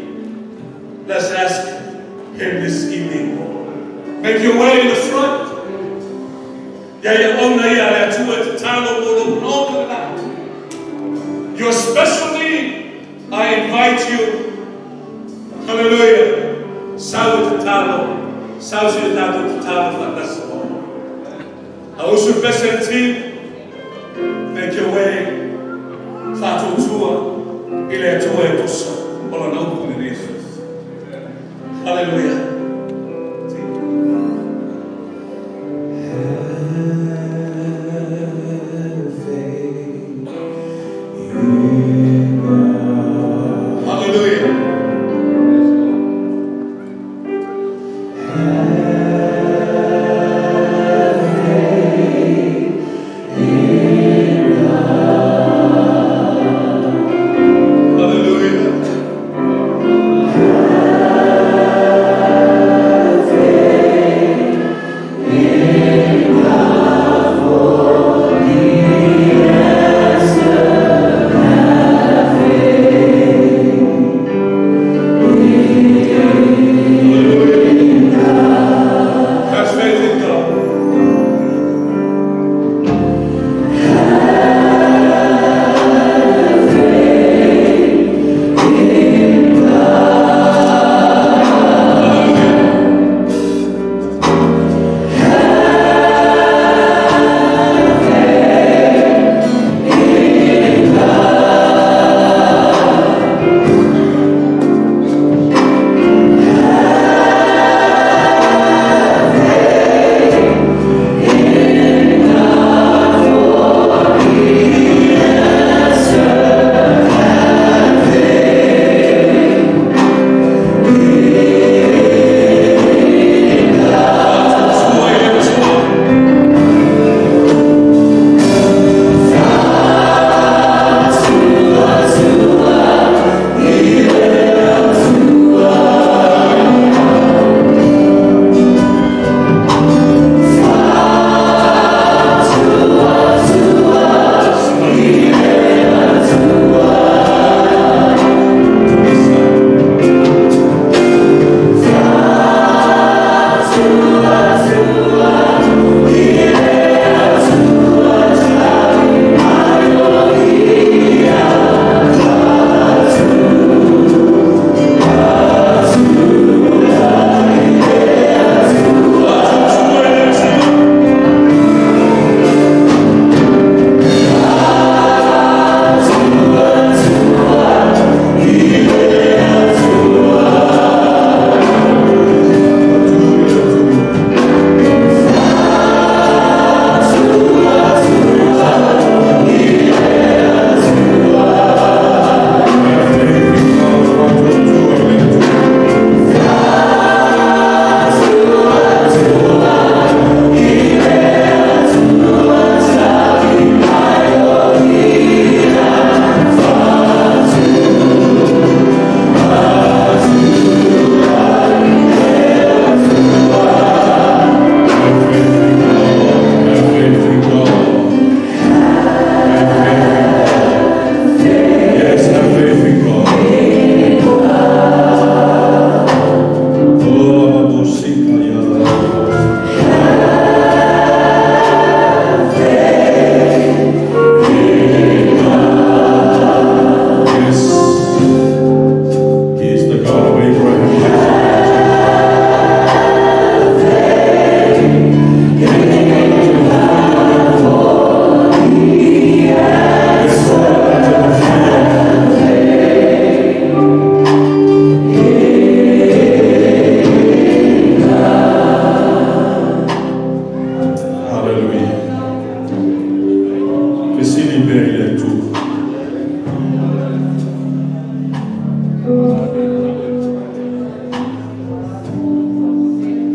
Let's ask him this evening. Make your way to the front. Your special need, I invite you. Hallelujah. Sawa tatalo. Sawa si tato tatalo fantasimo. I also present team. Make your way. Fato tua. Ile atua e tusa. Ola nauku ni Jesus. Hallelujah.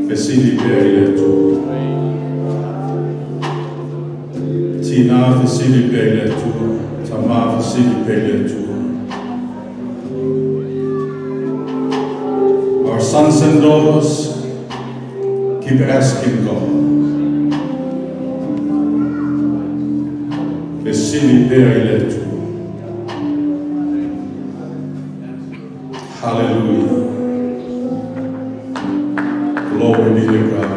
Fesili Pele tu. Tina Fesili Pele tu. Tama Fesili Pele tu. Our sons and daughters, keep asking God. Fesili Pele tu. Hallelujah. Glory be to God.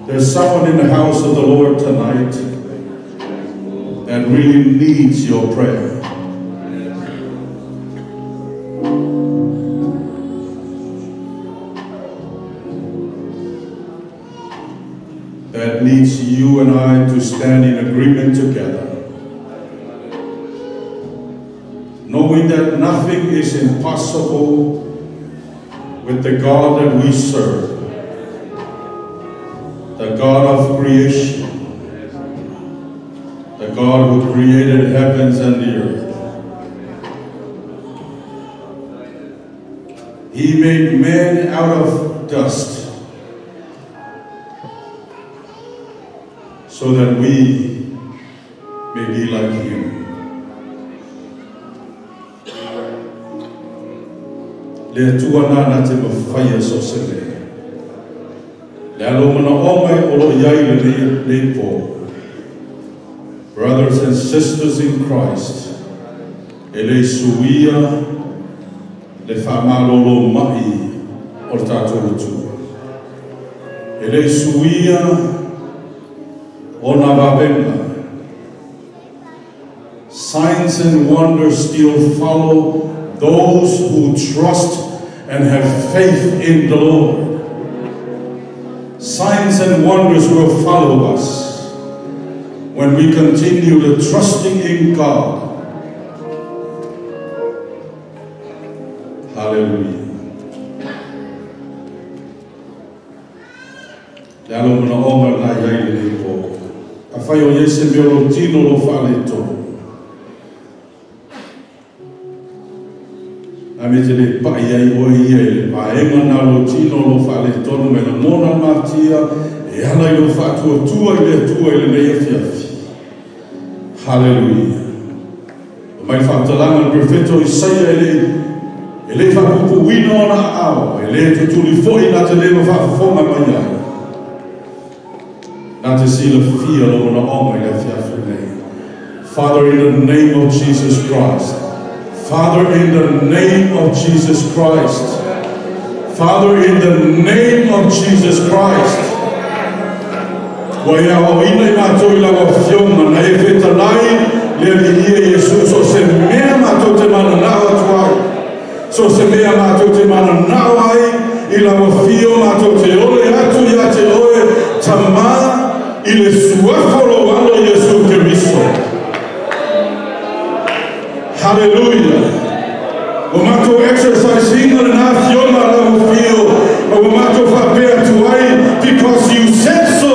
There's someone in the house of the Lord tonight that really needs your prayer. That needs you and I to stand in agreement together. Knowing that nothing is impossible with the God that we serve, the God of creation, the God who created heavens and the earth. He made men out of dust so that we may be like him. Le tuana na te mawhaia so sele. Le alo mana omai olo iai le po. Brothers and sisters in Christ, ele suia le whamalolo mai o tātou tua. Ele suia o na wawenga. Signs and wonders still follow those who trust and have faith in the Lord. Signs and wonders will follow us when we continue to trusting in God. Hallelujah. Yalo mana oma na yai le po. Afai o yese me o tino lo fale to. Ametele pa iai o iai pa enga na lo tino lo fale tonu me na mona matia e ala i lo fatu o tua i le nei afiafi. Hallelujah. Mai whatalanga perfetto Isaia ele whapupu wina o na ao ele tutuli foi na te lewa whafonga mai ai. Na te sila fia lo na oma i le afiafi nei. Father, in the name of Jesus Christ. Father, in the name of Jesus Christ. Father, in the name of Jesus Christ. Wa ia o ina i mātou i lawa whionga na e whetalai le li ia Yesu so se mea mātou te mana nao atuai. So se mea mātou te mana nao ai i lawa whio mātou te ole atu ia te oe tamā i le suafolo alo Yesu Keriso. Hallelujah. O mato exercising on an afiona la feel. O mato fapea tuai because you said so.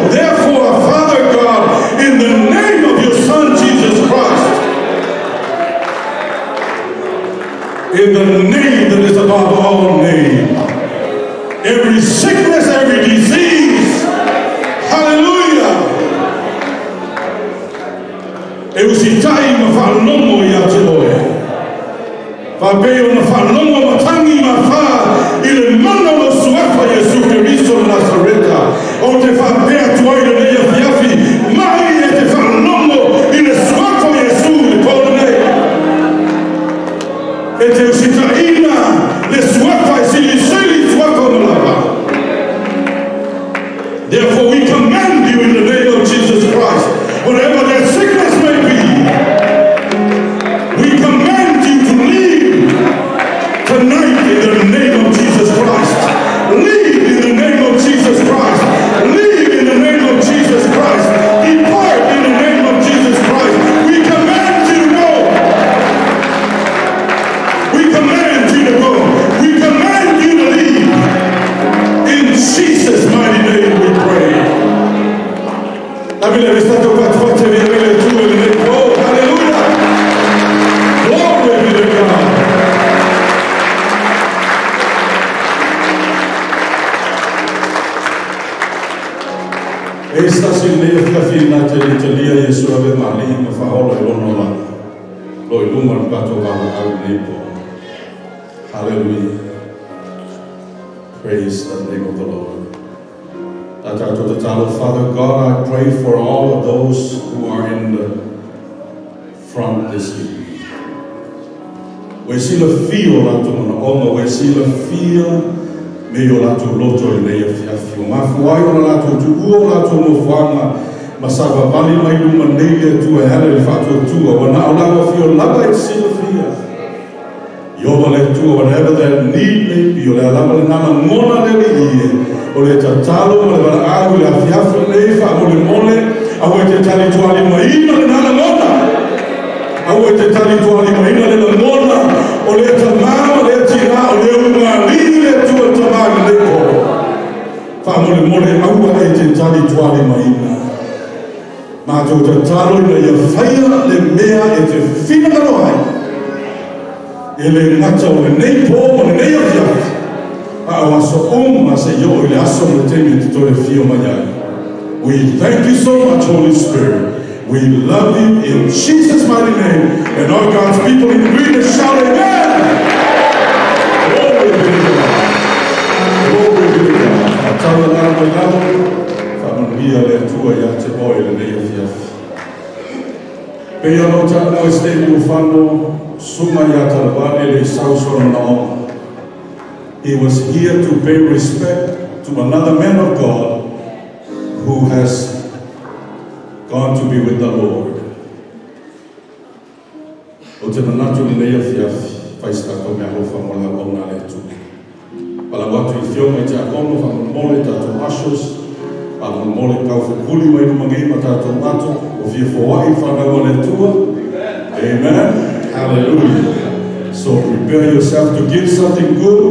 Therefore, Father God, in the name of your Son Jesus Christ, in the name that is above all name, every sickness, every disease, hallelujah. E usitai ma whanomo i ate oe. Whapeo na whanomo matangi ma wha i le mana no suafa Yesu Keriso Nazareta. O te whapea tuai le nei afiafi, mai e te whanomo i le suafa Yesu le pone. E te usitaina le suafa e sili suafa no lava. Therefore we command you in the name of Jesus Christ, whatever that sickness may be, we command you to leave tonight in the name of Jesus Christ. Leave in the name of Jesus Christ. Leave in the name of Jesus Christ. Depart in the name of Jesus Christ. We command you to go. We command you to go. We command you to leave. In Jesus' mighty name we pray. La Bibbia è stata fatta vedere tu e le oh, hallelujah. Glory be to God. Esta sin le fiafina te litalia Yesu ave mali ma faola lonola. Lo iluma bato bala au nepo. Hallelujah. Praise the name of the Lord. Father God, I pray for all of those who are in the front this evening. We see the feel that we see the feel. Me yo la tu loto le ya fiafio ma fuai ona la tu u la tu no fanga ma sava bali mai lu manele tu e hele le fatu tu ona ola fio la ba si fia yo vale tu whatever that need may be ola la le na mona le ie ole tatalo ma le a le fiafio le fa mo le mole a o te tali tu ali mai na na mona a o te tali tu ali mai na le mona ole tamama le tira ole uma le tu Famole mole aua e te tali tuale maina. Ma tau te talo ina ia whaia le mea e te whina naro hai. E le ngata o le nei pō o le nei afiafi. A au aso ma se yo i le aso le temi te tore fio maiai. We thank you so much, Holy Spirit. We love you in Jesus' mighty name. And all God's people in agreement shout amen. Glory be to God. Glory be to God. Tala na mai lalo, whamania le tua ia te moe le nei afiafi. Pea no tāna o stēni o whano, sunga ia tarawani le sausora nao. He was here to pay respect to another man of God who has gone to be with the Lord. O te manatu le nei afiafi, whaistako mea ho whamola o nā le tua. Pala watu I whio mai te akono, whanu mole tātou asos, whanu mole kau whakuli mai no mangi ma tātou mato, o whia whawai whanau le tua. Amen. Hallelujah. So prepare yourself to give something good.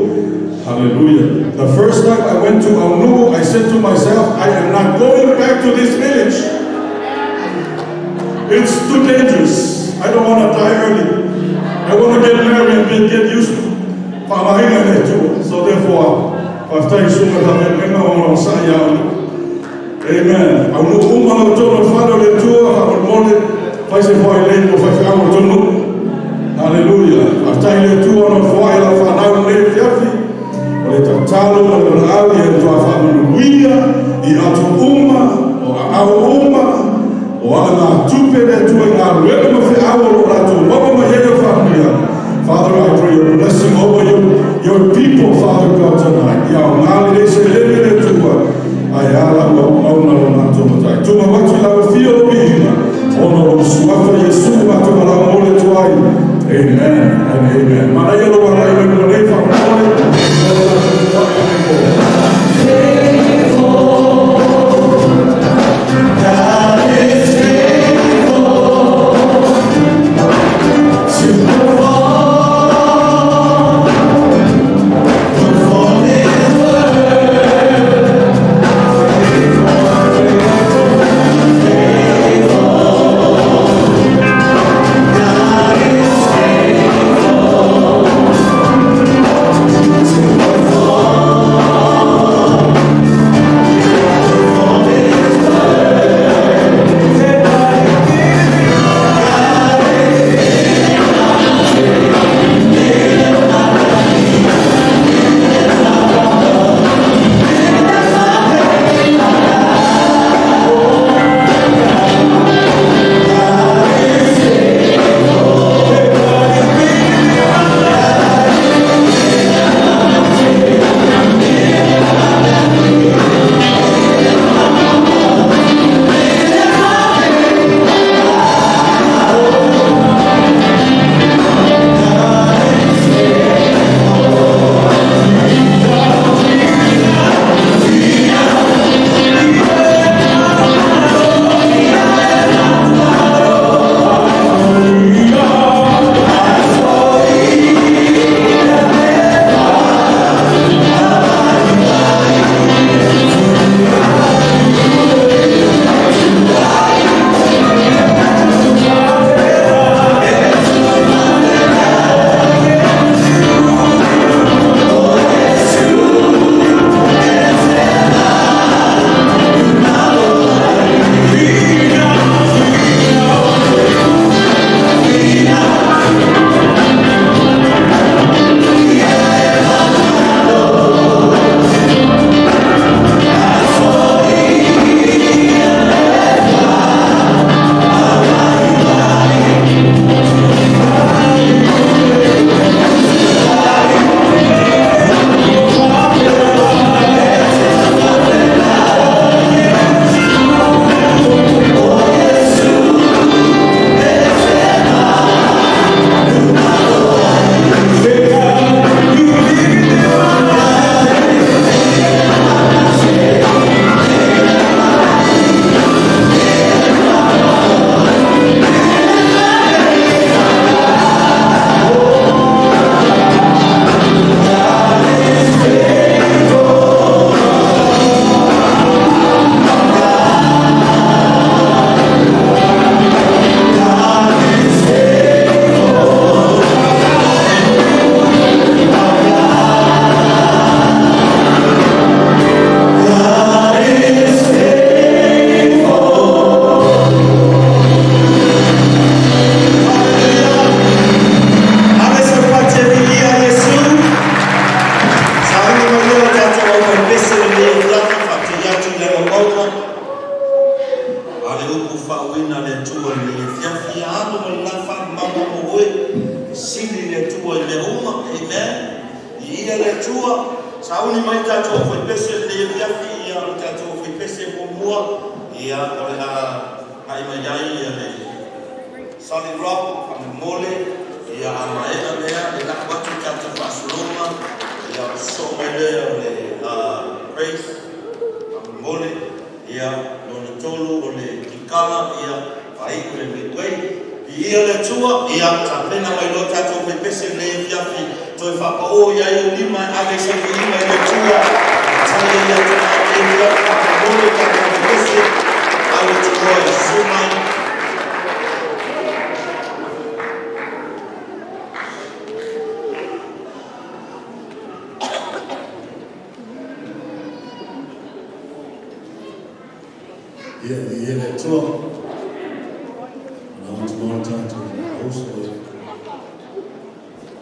Hallelujah. The first time I went to Aunu'u, I said to myself, I am not going back to this village. It's too dangerous. I don't want to die early. I want to get married and get used to it. So therefore, after you soon have on Saya. Amen. I will umano tono fado le tua, I will mole, faise foi lento, faise amo tono. Hallelujah. After le tua no foi la fanau le fiafi. Ole tatalo le ali e tua famo luia, I atu o au o ala tupe le tua na luega ma fe au la tu, mama ma yega familia. Father, I pray your blessing over your people, Father God, tonight. Ya ngali se lele tua. Ayala o na tuma. Tuma watu la fio bina. Ono o suafa Yesu watu la mole tuai. Amen and amen. Mana yelo wa rai mo le fa mole. Oh tua le uma, amen. Ia le tua, sauni mai tato foi pese le viafi ia tato foi pese mua ia ole ai mai ai le Solid Rock from Mole ia amaela mea le la watu tato fasuloma ia so mele le Grace from Mole ia lona tolu ole kikala ia ai ole mitwei ia le tua ia tapena mai lo tato foi pese le viafi toi fa pa o ia i lima ave se lima le tua tale ia tona ia mole tato foi pese ai tua suma Yeah, that tour. And I want to long time to host it.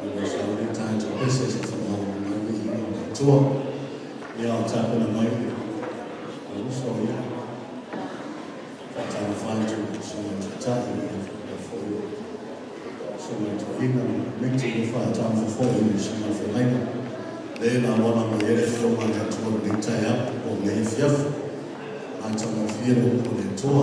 I was already time to business from home. I mean, the tour. Yeah, on top of the mic. Also, yeah. I'm trying to find someone to talk to for you. Someone to even make to you 5 times before you, someone for later. Then I want to be able to film on that tour, big tie up, or lay fifth. Until I feel it on the tour.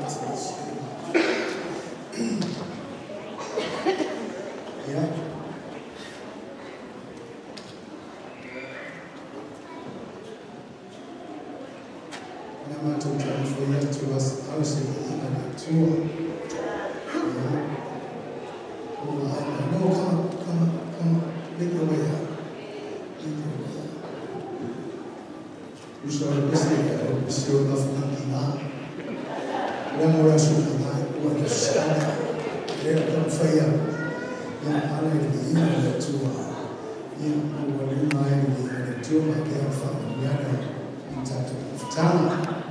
Yeah. Nama tutamfanyia tu harusi inatua. I know come make your way out. You shall receive enough money. One more else will come what is sad. They're going to fire. Yeah, I like the email to what you mind the two my girl from the other in Tana.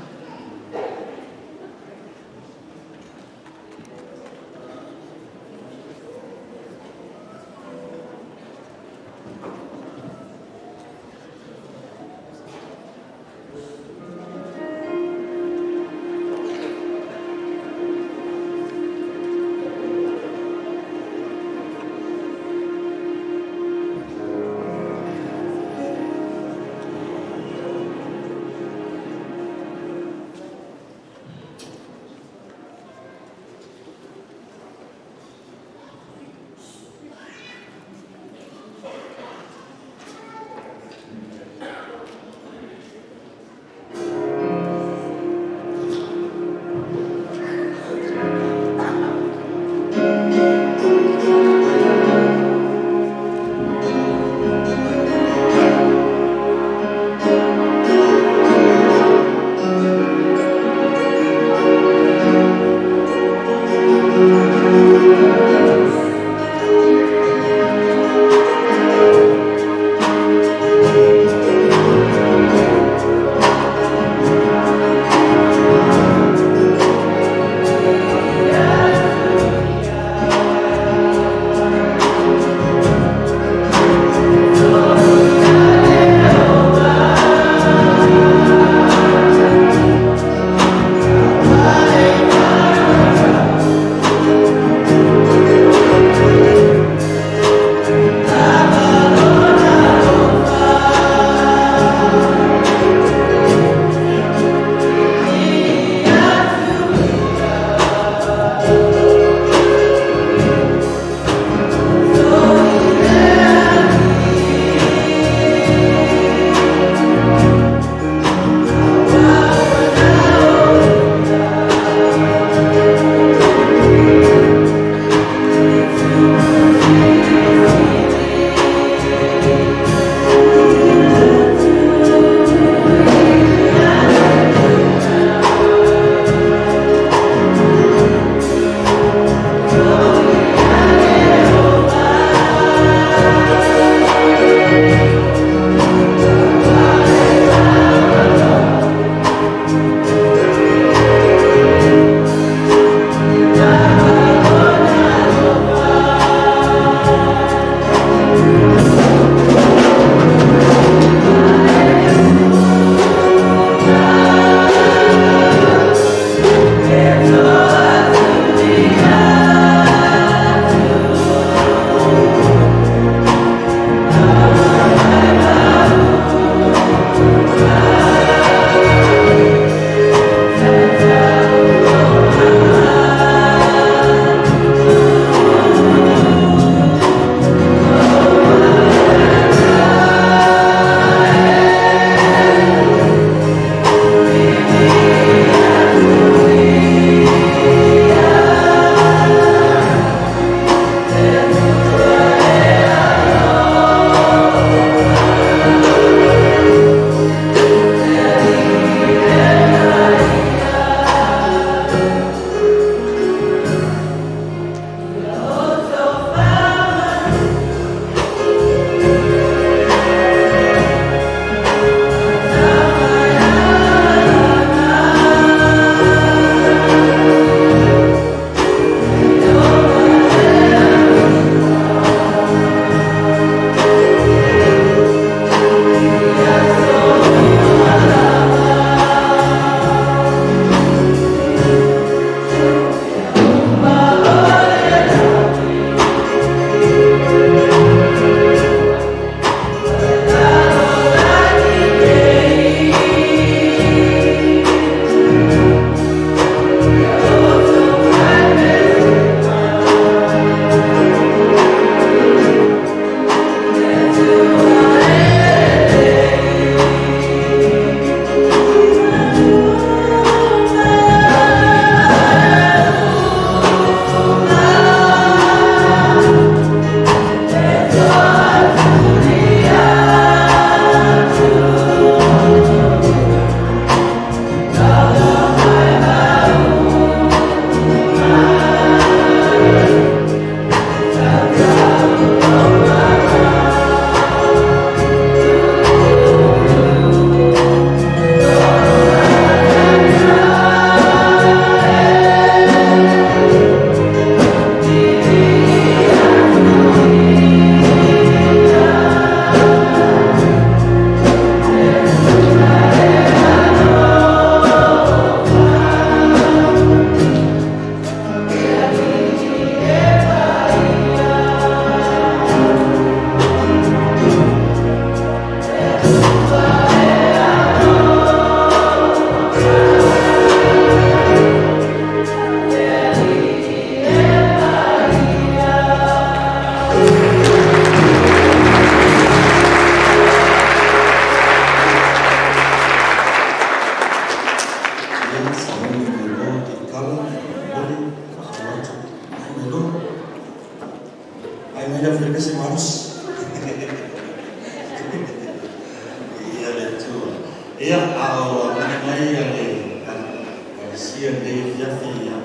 fiafia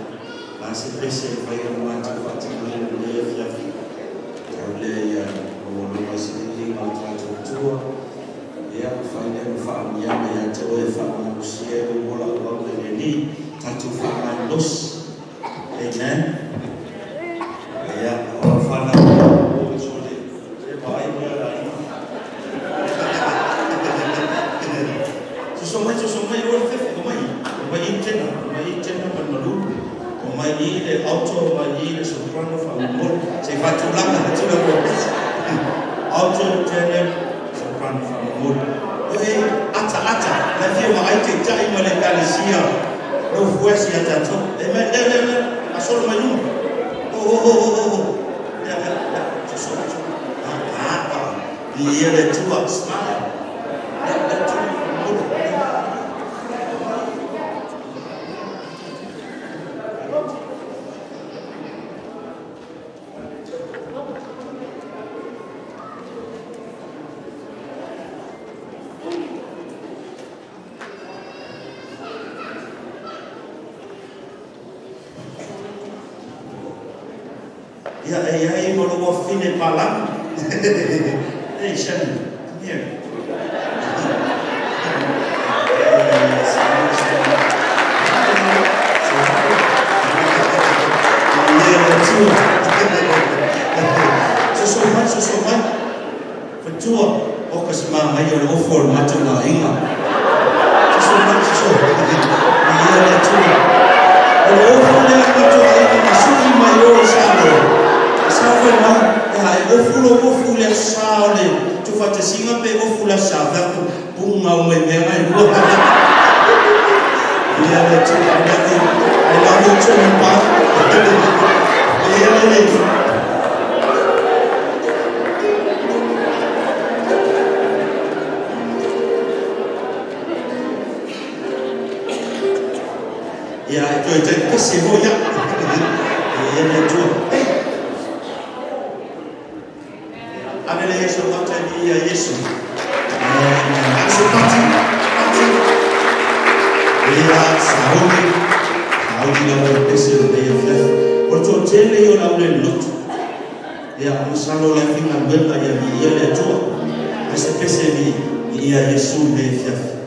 ma se pese vai o mata fati le fiafia le ia o lo se ni ma trato tua ia fai le fa mia me te o fa ma usie o la o le ni tatu fa ma los amen ia o fa na o chole e vai mo la so mai o fe mai intena panalu mai le auto mai le soprano fa umor se faccio la auto tenor soprano fa umor ata la fio mai te tai ma le calesia lo fuesi ata to e me a solo mai un e le tua smile ia mo lo fine palang hey Shannon come here so mai fatua o ka sama mai o for mata na inga so ia le tu o for le mata inga suki mai o sa foi mal o fulo saole tu fate singa pe o fula sa va punga o me me ai lo ia le tu ai la do tu pa ia le ia tu se voia ia le tu Amele Yesu kata dia Yesu. Yesu kata. Ia saudi la pese de Dios. Por tu tele yo la ule lot. Ia musalo la finga bella ya dia le tu. Ese pese ni ia Yesu de Dios.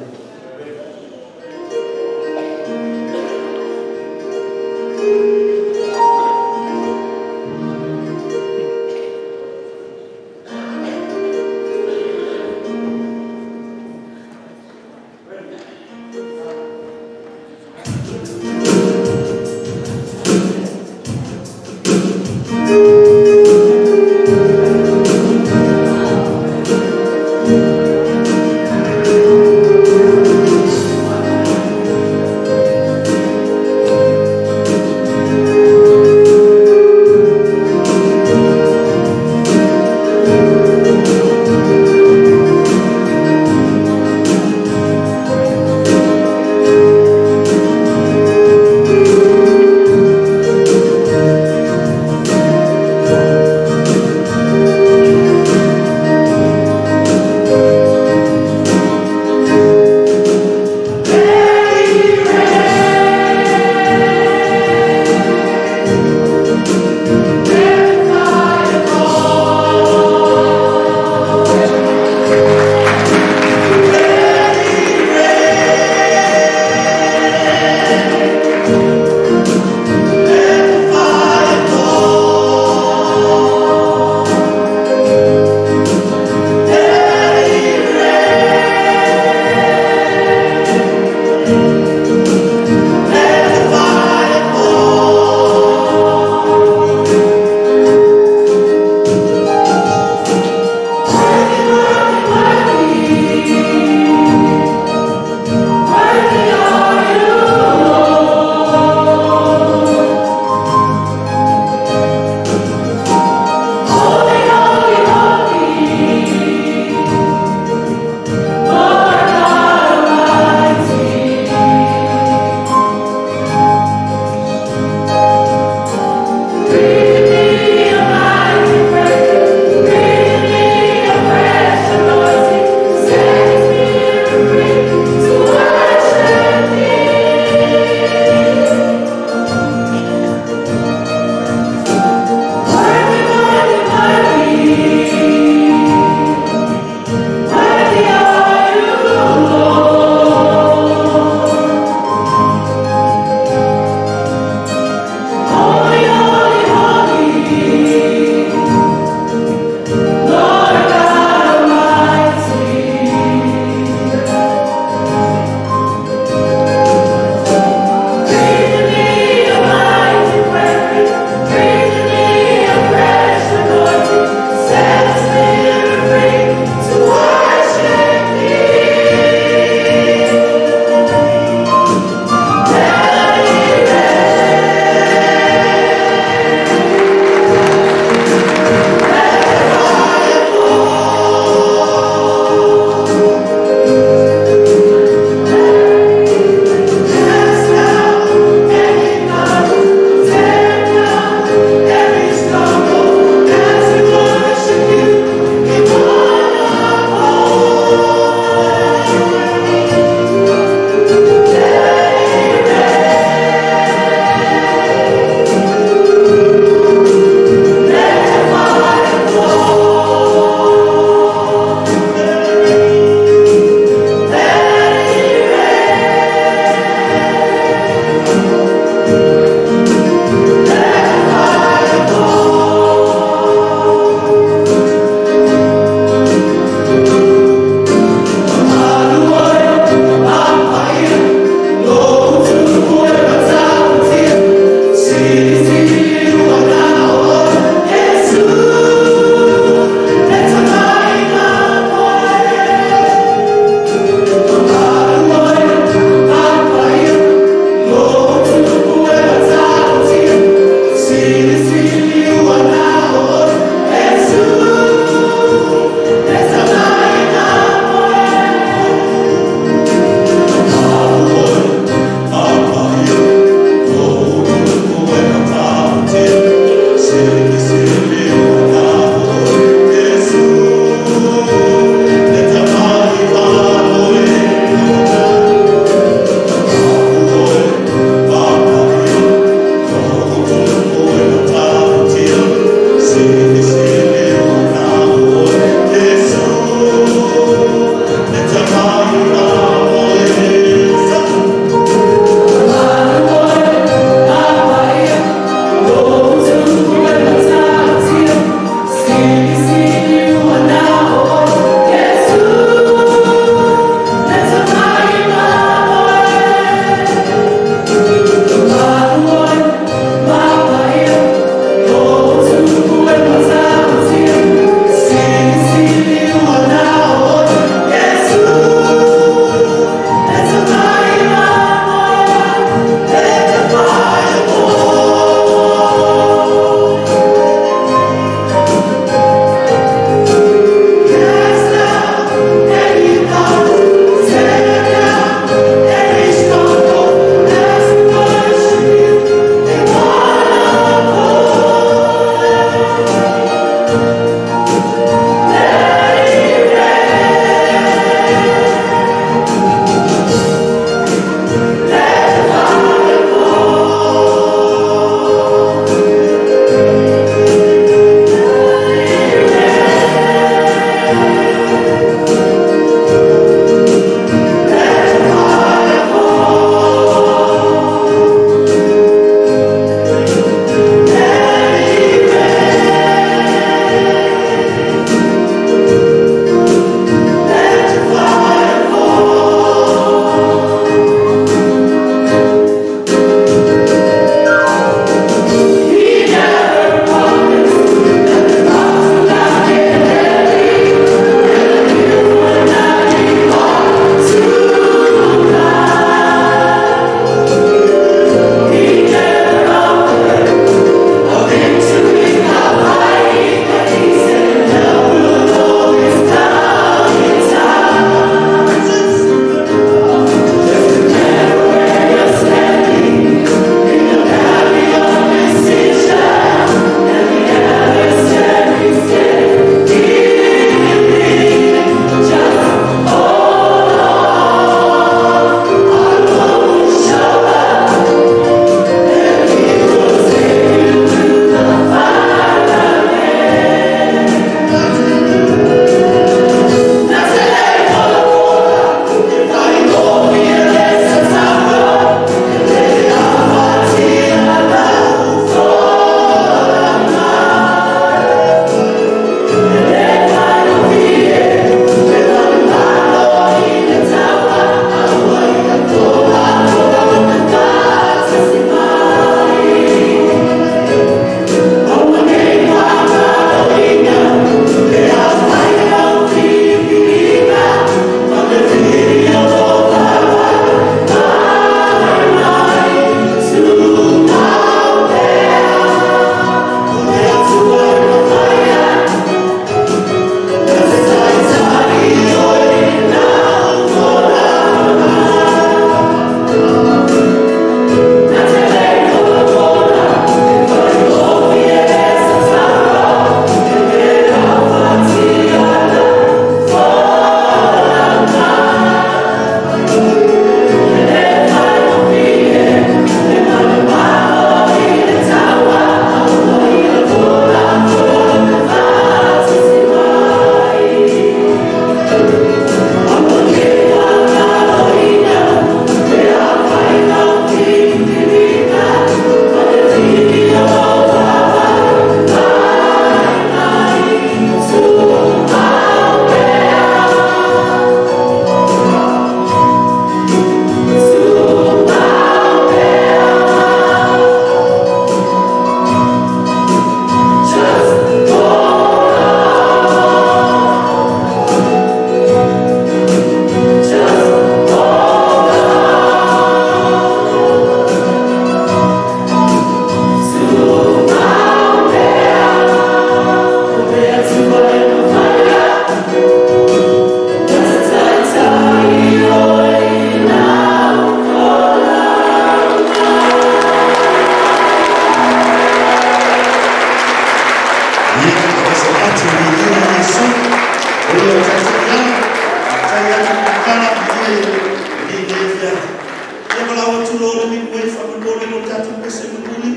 kalau tu lo lebih kuat, fahamkan lo lebih jatuh pesen muli.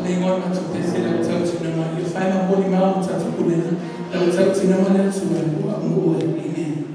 Lengon macam tesi dah tahu cina mana. If I nak boleh mahu satu bulan, dah tahu cina mana semua buat muat ini.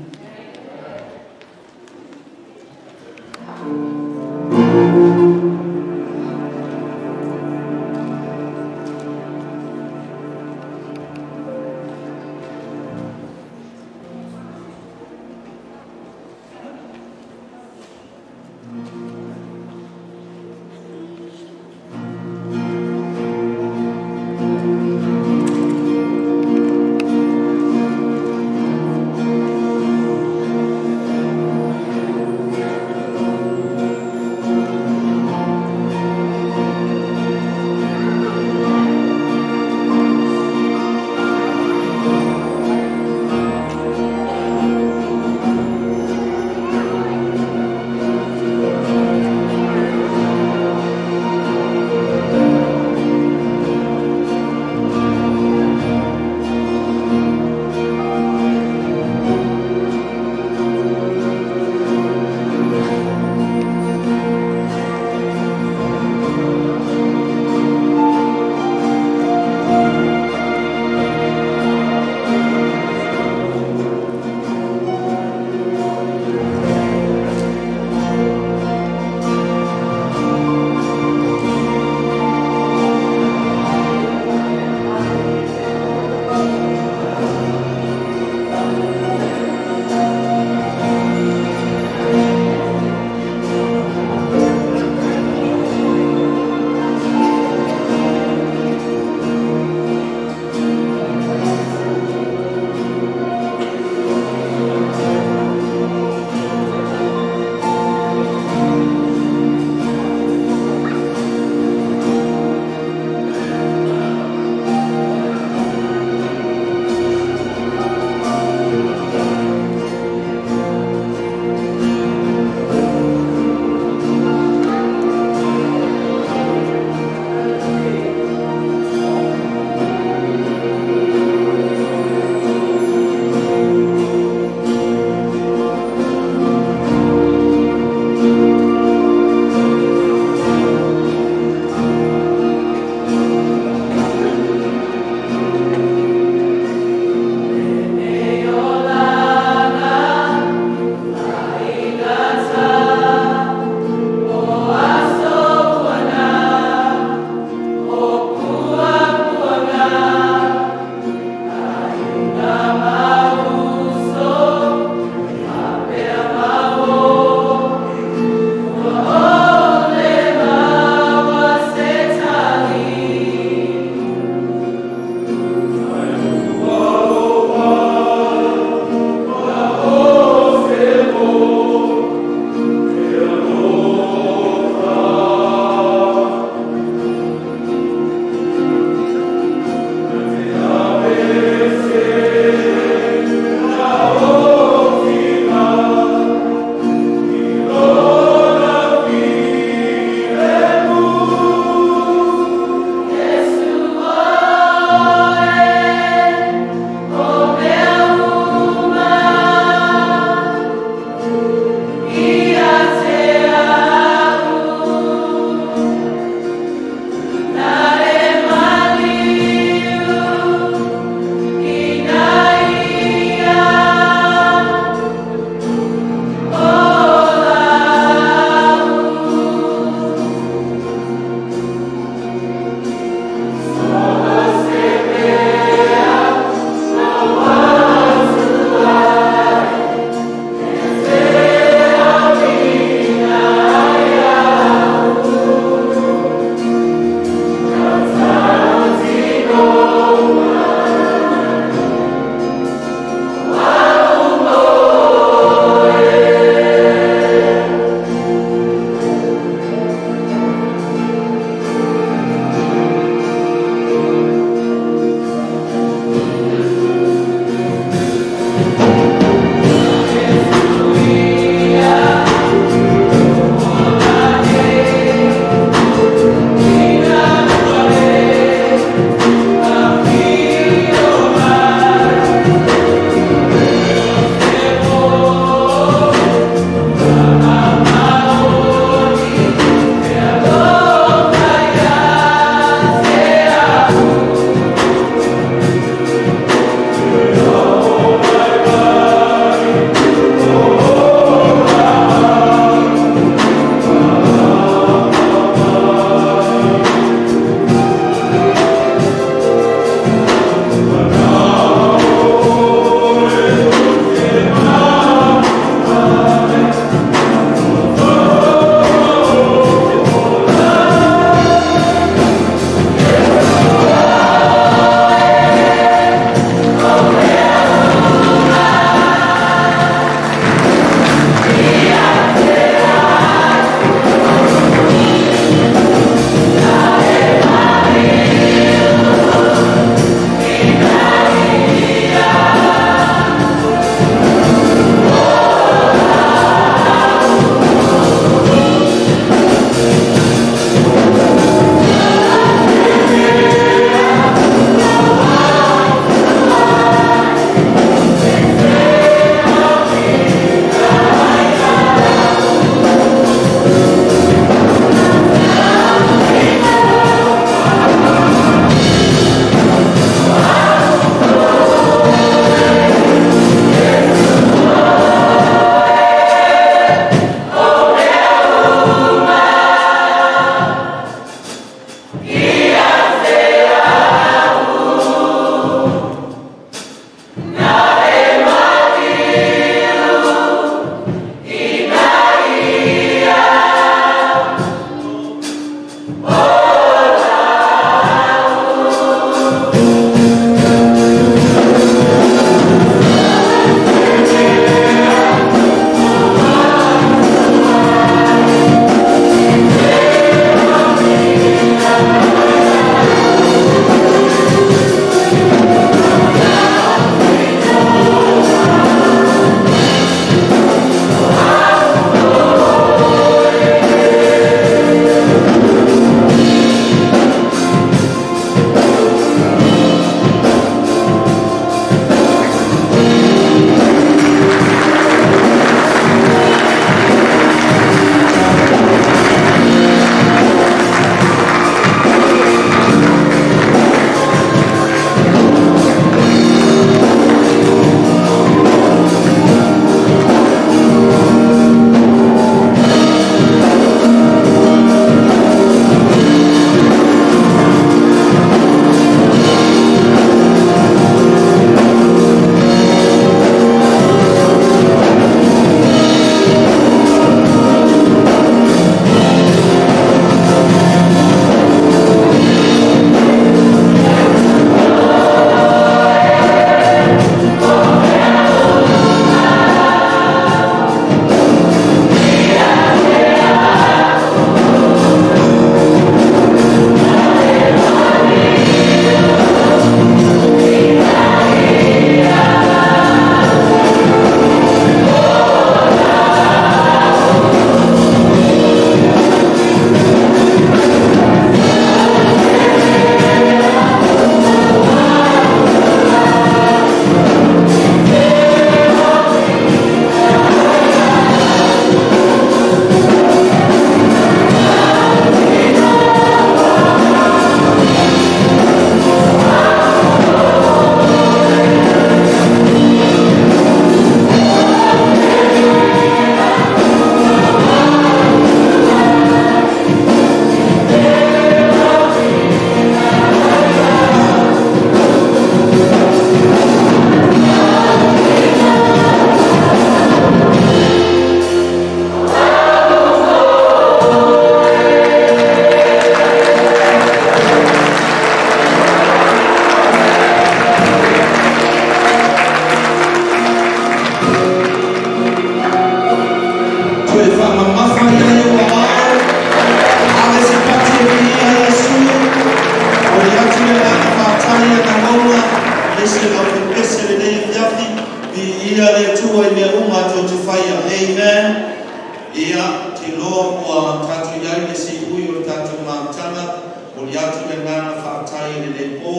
iatu le ngana whaatai le po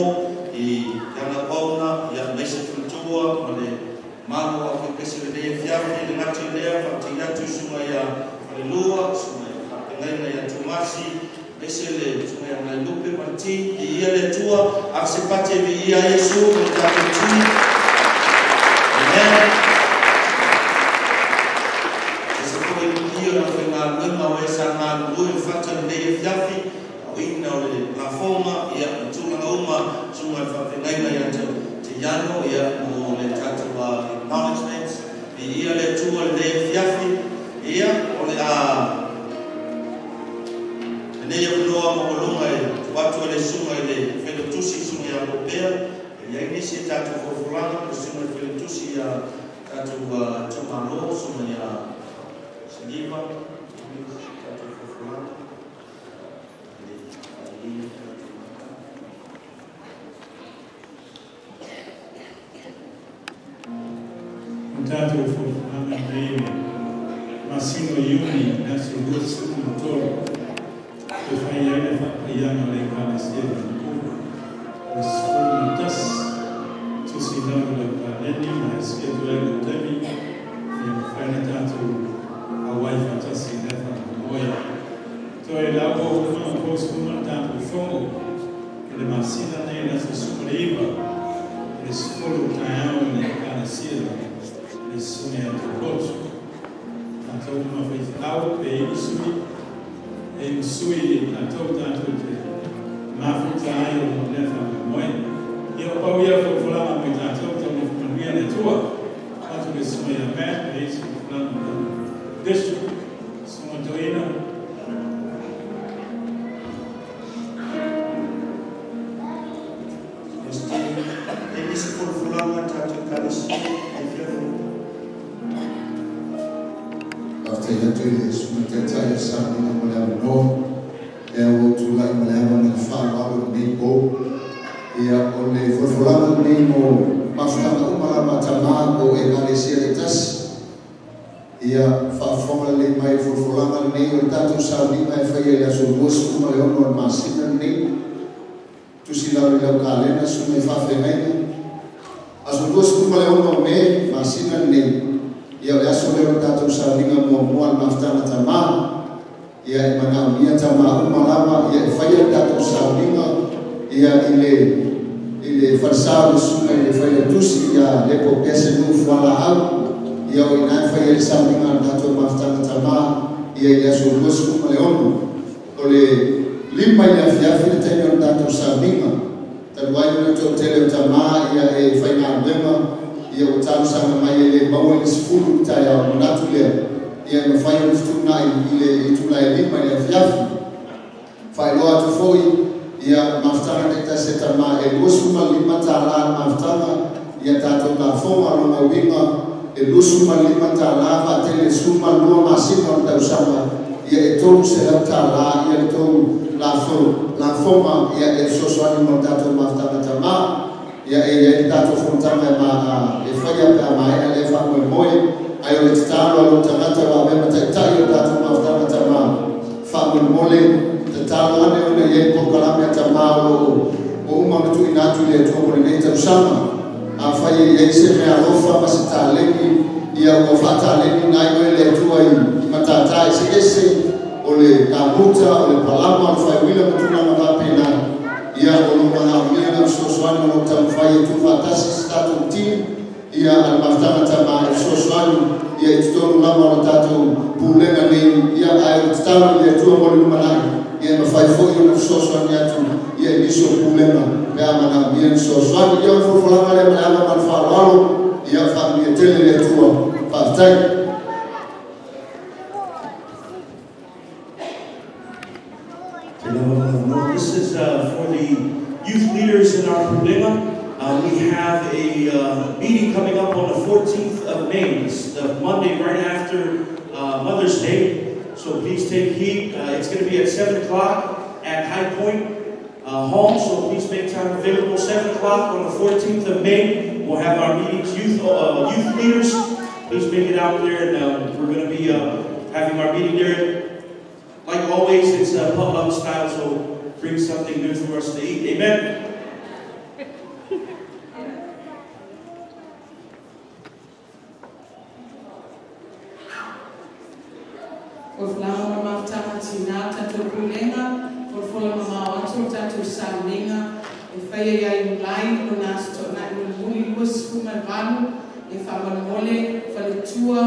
I yana pauna ia meise tutua ma le mano a ke pese le fiafi le ngati lea whati iatu sunga ia lua sunga ia ngaina ia tumasi pese le sunga ia ngai lupe mati I ia le tua a se pate vi ia Yesu le takuti Amen se koe kia na whenga ngā o e sa ngā ngui whata le fiafi Ina o le la forma ia tūlanga uma sunga whawhengaina ia te iano ia mo le tātua acknowledgement ia le tua le fiafi ia o le nei ia kunoa mo kolunga watu le sunga le whenutusi sunga ia popea ia inisi tātua whawhuranga le sunga whenutusi ia tātua tumano sunga ia siniva tātua whawhuranga Tanto fulana breve, masino yuni nasu gosu motoro, que fai ele faiano le canasiera no cubo, es fulmitas, tu sinano le paneni, mas que tu ele temi, e fai tanto a wife tasi nefa moia. To ele abo uma coisa como tanto fogo, ele masina ne nasu superiva, es fullo caiano le canasiera. Isso é o coach. Então, uma vez ao peito subir, em subir, então tanto que mafutai ou leva mãe, e eu vou ir falar muito tanto então não me é tua, tanto que isso é bem, é isso que falando deixa, suma doina. Esse for fulano tanto que After you do this, we can tell you something that will have no, will to like will have an far out of me go. Ia only for fulano nimo mafutanga umala matamago e galesias. Ia fa formally mai for fulano nimo tanto saudi mai faia su bus kuma leono masina ni. Tu sila le kalena su mai fa fenai. Asu bus kuma leono me masina ni. Ia le aso leo tātou saringa mo moa maftana tama ia mana ia tama umalama ia faia tātou saringa ia ile farsao sunga ile faia tusi ia lepo pese no fala au ia o ina faia saringa tātou maftana tama ia ia so rosu kuma leono ole lima ia fiafi le tenyo tātou saringa taruai no to tele tama ia e faina lema ia o tau sanga mai ele mau ele sifuru tai au manatu lea ia ma fai o ftuna ile itula e lima ia fiafi fai loa tu foi ia maftana nekta setama e lusuma lima tala maftana ia tato na foma lo mawinga e lusuma lima tala va tele suma lua masina o tau sanga ia e tolu se la tala ia e tolu la foma ia e soswani mo tato maftana tama ia e tato fontana ma e faia pa mai ale fa mo moi ai o talo lo tangata wa me mata taio tato maftana tama fa mo mole talo ane o ye ko kala me tama o uma tu inatu le to ko ne ta usama a faia ye se me alofa pasita leki ia o fata leki nai o le tu ai mata tai se ole kamuta ole palama fa wila mutuna ma pena ia o mana mina soswani o tamfai tu fatasi stato team ia al maftana tama soswani ia tonu lama o tato pulenga ni ia ai tano le tu mo ni mana ia ma fai foi o soswani atu ia iso pulenga ia mana mina soswani ia fo fulama le mana ma fa lalo ia fa mi tele le tu fatai. This is for the youth leaders in our Pulema. We have a meeting coming up on the 14th of May, the Monday right after Mother's Day. So please take heed. It's going to be at 7 o'clock at High Point Home. So please make time available. 7 o'clock on the 14th of May. We'll have our meetings, youth leaders. Please make it out there, and we're going to be having our meeting there. Like always, it's pub style, so bring something new for us to eat. Amen. O flama mafutanga tina tatu kulenga, o fola mama watu tatu saminga, e whaia ia iulai o nasto na iulmuli luas kumavanu, e whamanole, whaletua,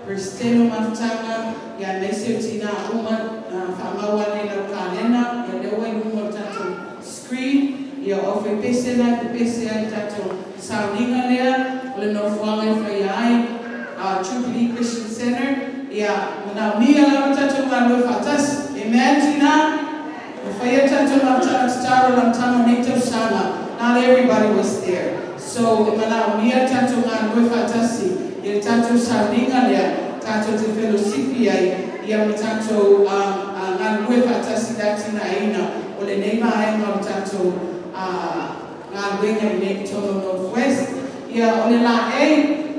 Pristeno mafutanga, ia neise tina uma, whamawane na kalena, ia lewa iulmo tatu screen, ia ofe pesena, pesea tatu saminga lea, o le nofuanga whaia ai, Jubilee Christian Center, yeah, now me and tatu ngalo fatas. Amen, Tina. If I tatu ngalo star on tama native sana. Not everybody was there. So now me and tatu ngalo fatasi. Ye tatu saninga le tatu te fellowship ya tatu ngalo fatasi datina ina. Ole nema ay ngalo tatu ngalo wenga ne tono northwest. Ya ole la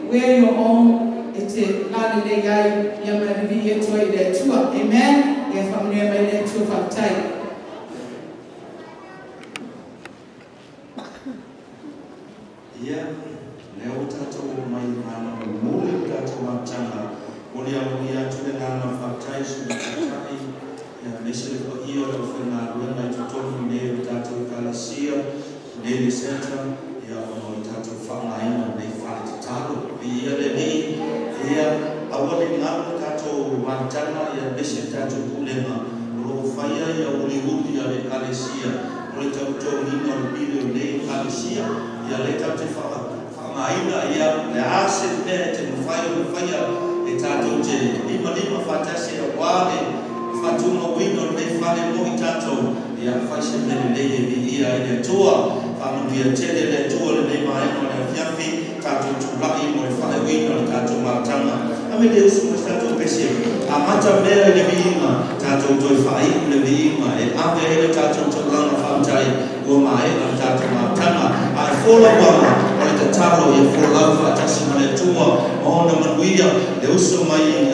wear your own. Ete lali le yai ya maribi yetu ile tua. Amen. Ya familia ile tua fatai. Ya, leo tatu mai mana muli tatu machanga. Muli ya tule ngana fatai fatai. Ya mesele ko hiyo tofena ruenda tutofu ne tatu kalasia ne center ya ono tatu fanga ina ne fati talo. Ia le ni ia awali ngalo tato mantana ya bese tato kulema ro faya ya uli ya le kalesia ro tato nina rubile le kalesia ya le tato fa aina ya le asid ne te faya e tato je lima fatasi ya wale fatuma wino le fale mo tato ya fashe le ia ya toa familia tele le toa le mai na fiafi tato tulai mo fale wino tato matanga amede usu tato pese amata mere le bima tato to fai le bima e ave le tato tulanga famtai go mai tato matanga I follow mama o le tato e follow fatasi le toa ona manuia le usu mai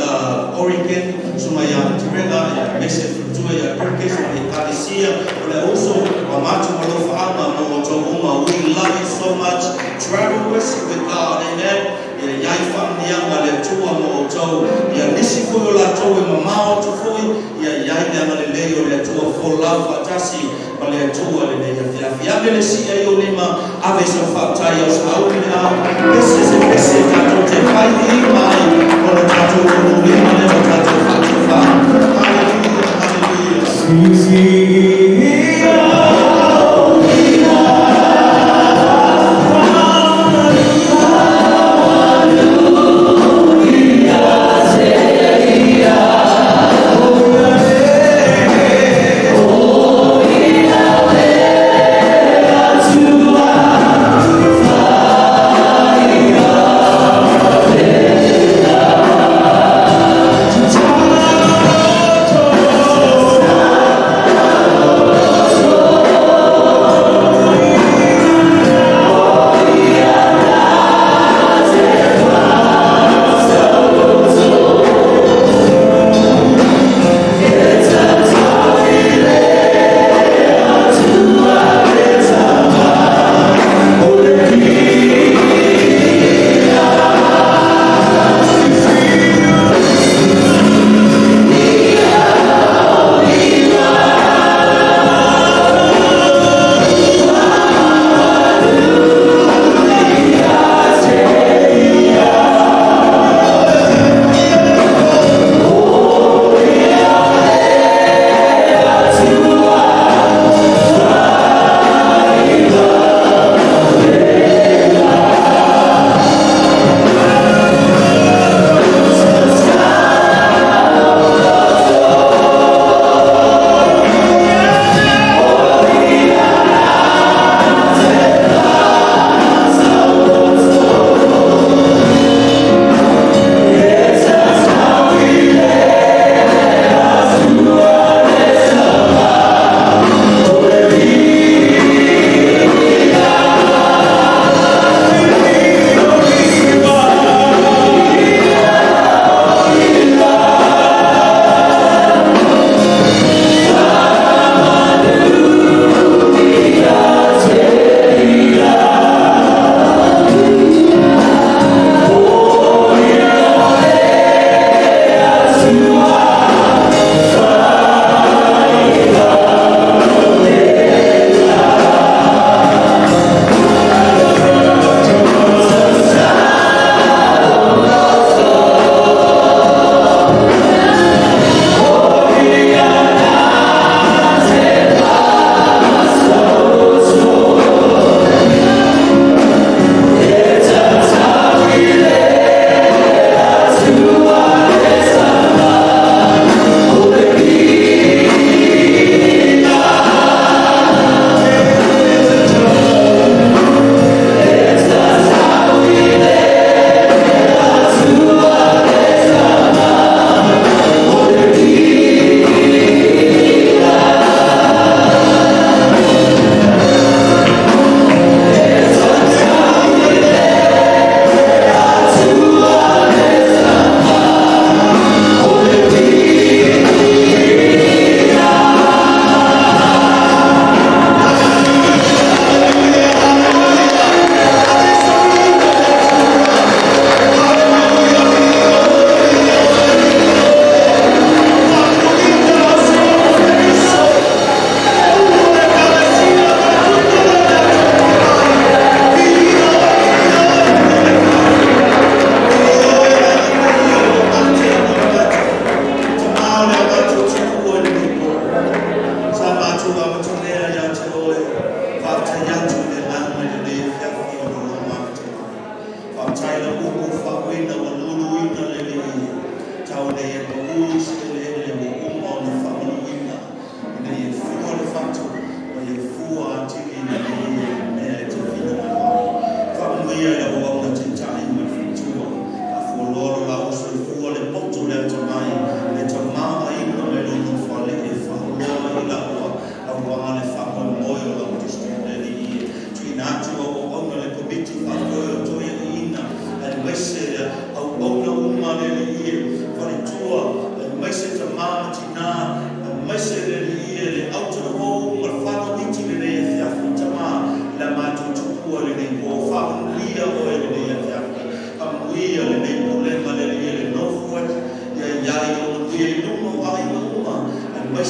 oriken sumaya tirega ya mese frutua ya perkes mai kalesia ole usu amatu mo faama mo to uma we love you so much travel with God amen ya family yanga le tua mo to ya nisi ko la to mama to foi ya yanga le leo le tua for love fatasi le tua le ya fiamele si yo lima ave so fata ya sao ni this is a message that to te pai ni mai or tato ko lima le tato fa hallelujah hallelujah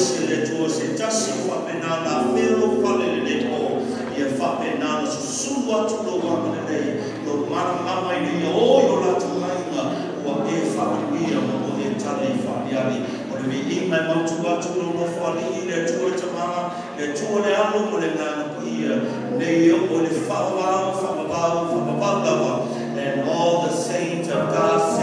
se le tua se tasi whapena na whero whale le o ia whapena na susulu atu lo wangane nei lo mana mama i ni o yo ratu mainga ua e whapenia mo e tali whaniani o le mi ingai mautu atu lo no whali i le tua le tamana le tua le alo mo le ngana ia nei o le whawau lawa and all the saints of God